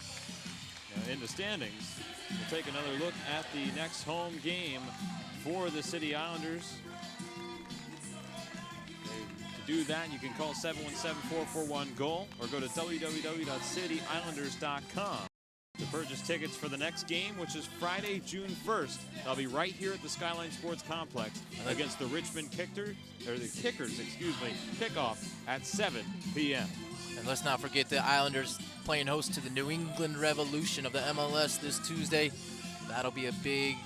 standings. We'll take another look at the next home game for the City Islanders. To do that, you can call 717-441-GOAL or go to www.cityislanders.com to purchase tickets for the next game, which is Friday, June 1st. They'll be right here at the Skyline Sports Complex against the Richmond Kickers, kickoff at 7 p.m.
And let's not forget the Islanders playing host to the New England Revolution of the MLS this Tuesday. That'll be a big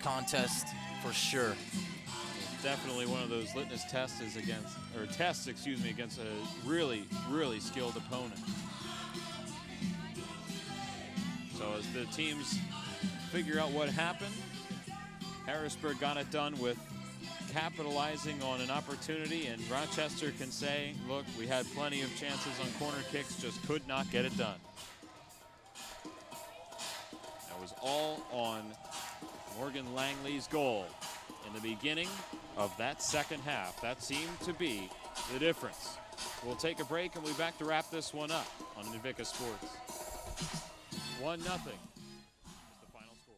contest for sure.
Definitely one of those litmus tests against a really, really skilled opponent. So as the teams figure out what happened, Harrisburg got it done with capitalizing on an opportunity, and Rochester can say, look, we had plenty of chances on corner kicks, just could not get it done. That was all on Morgan Langley's goal in the beginning of that second half. That seemed to be the difference. We'll take a break and we'll be back to wrap this one up on Invicta Sports. 1-0 is the final score.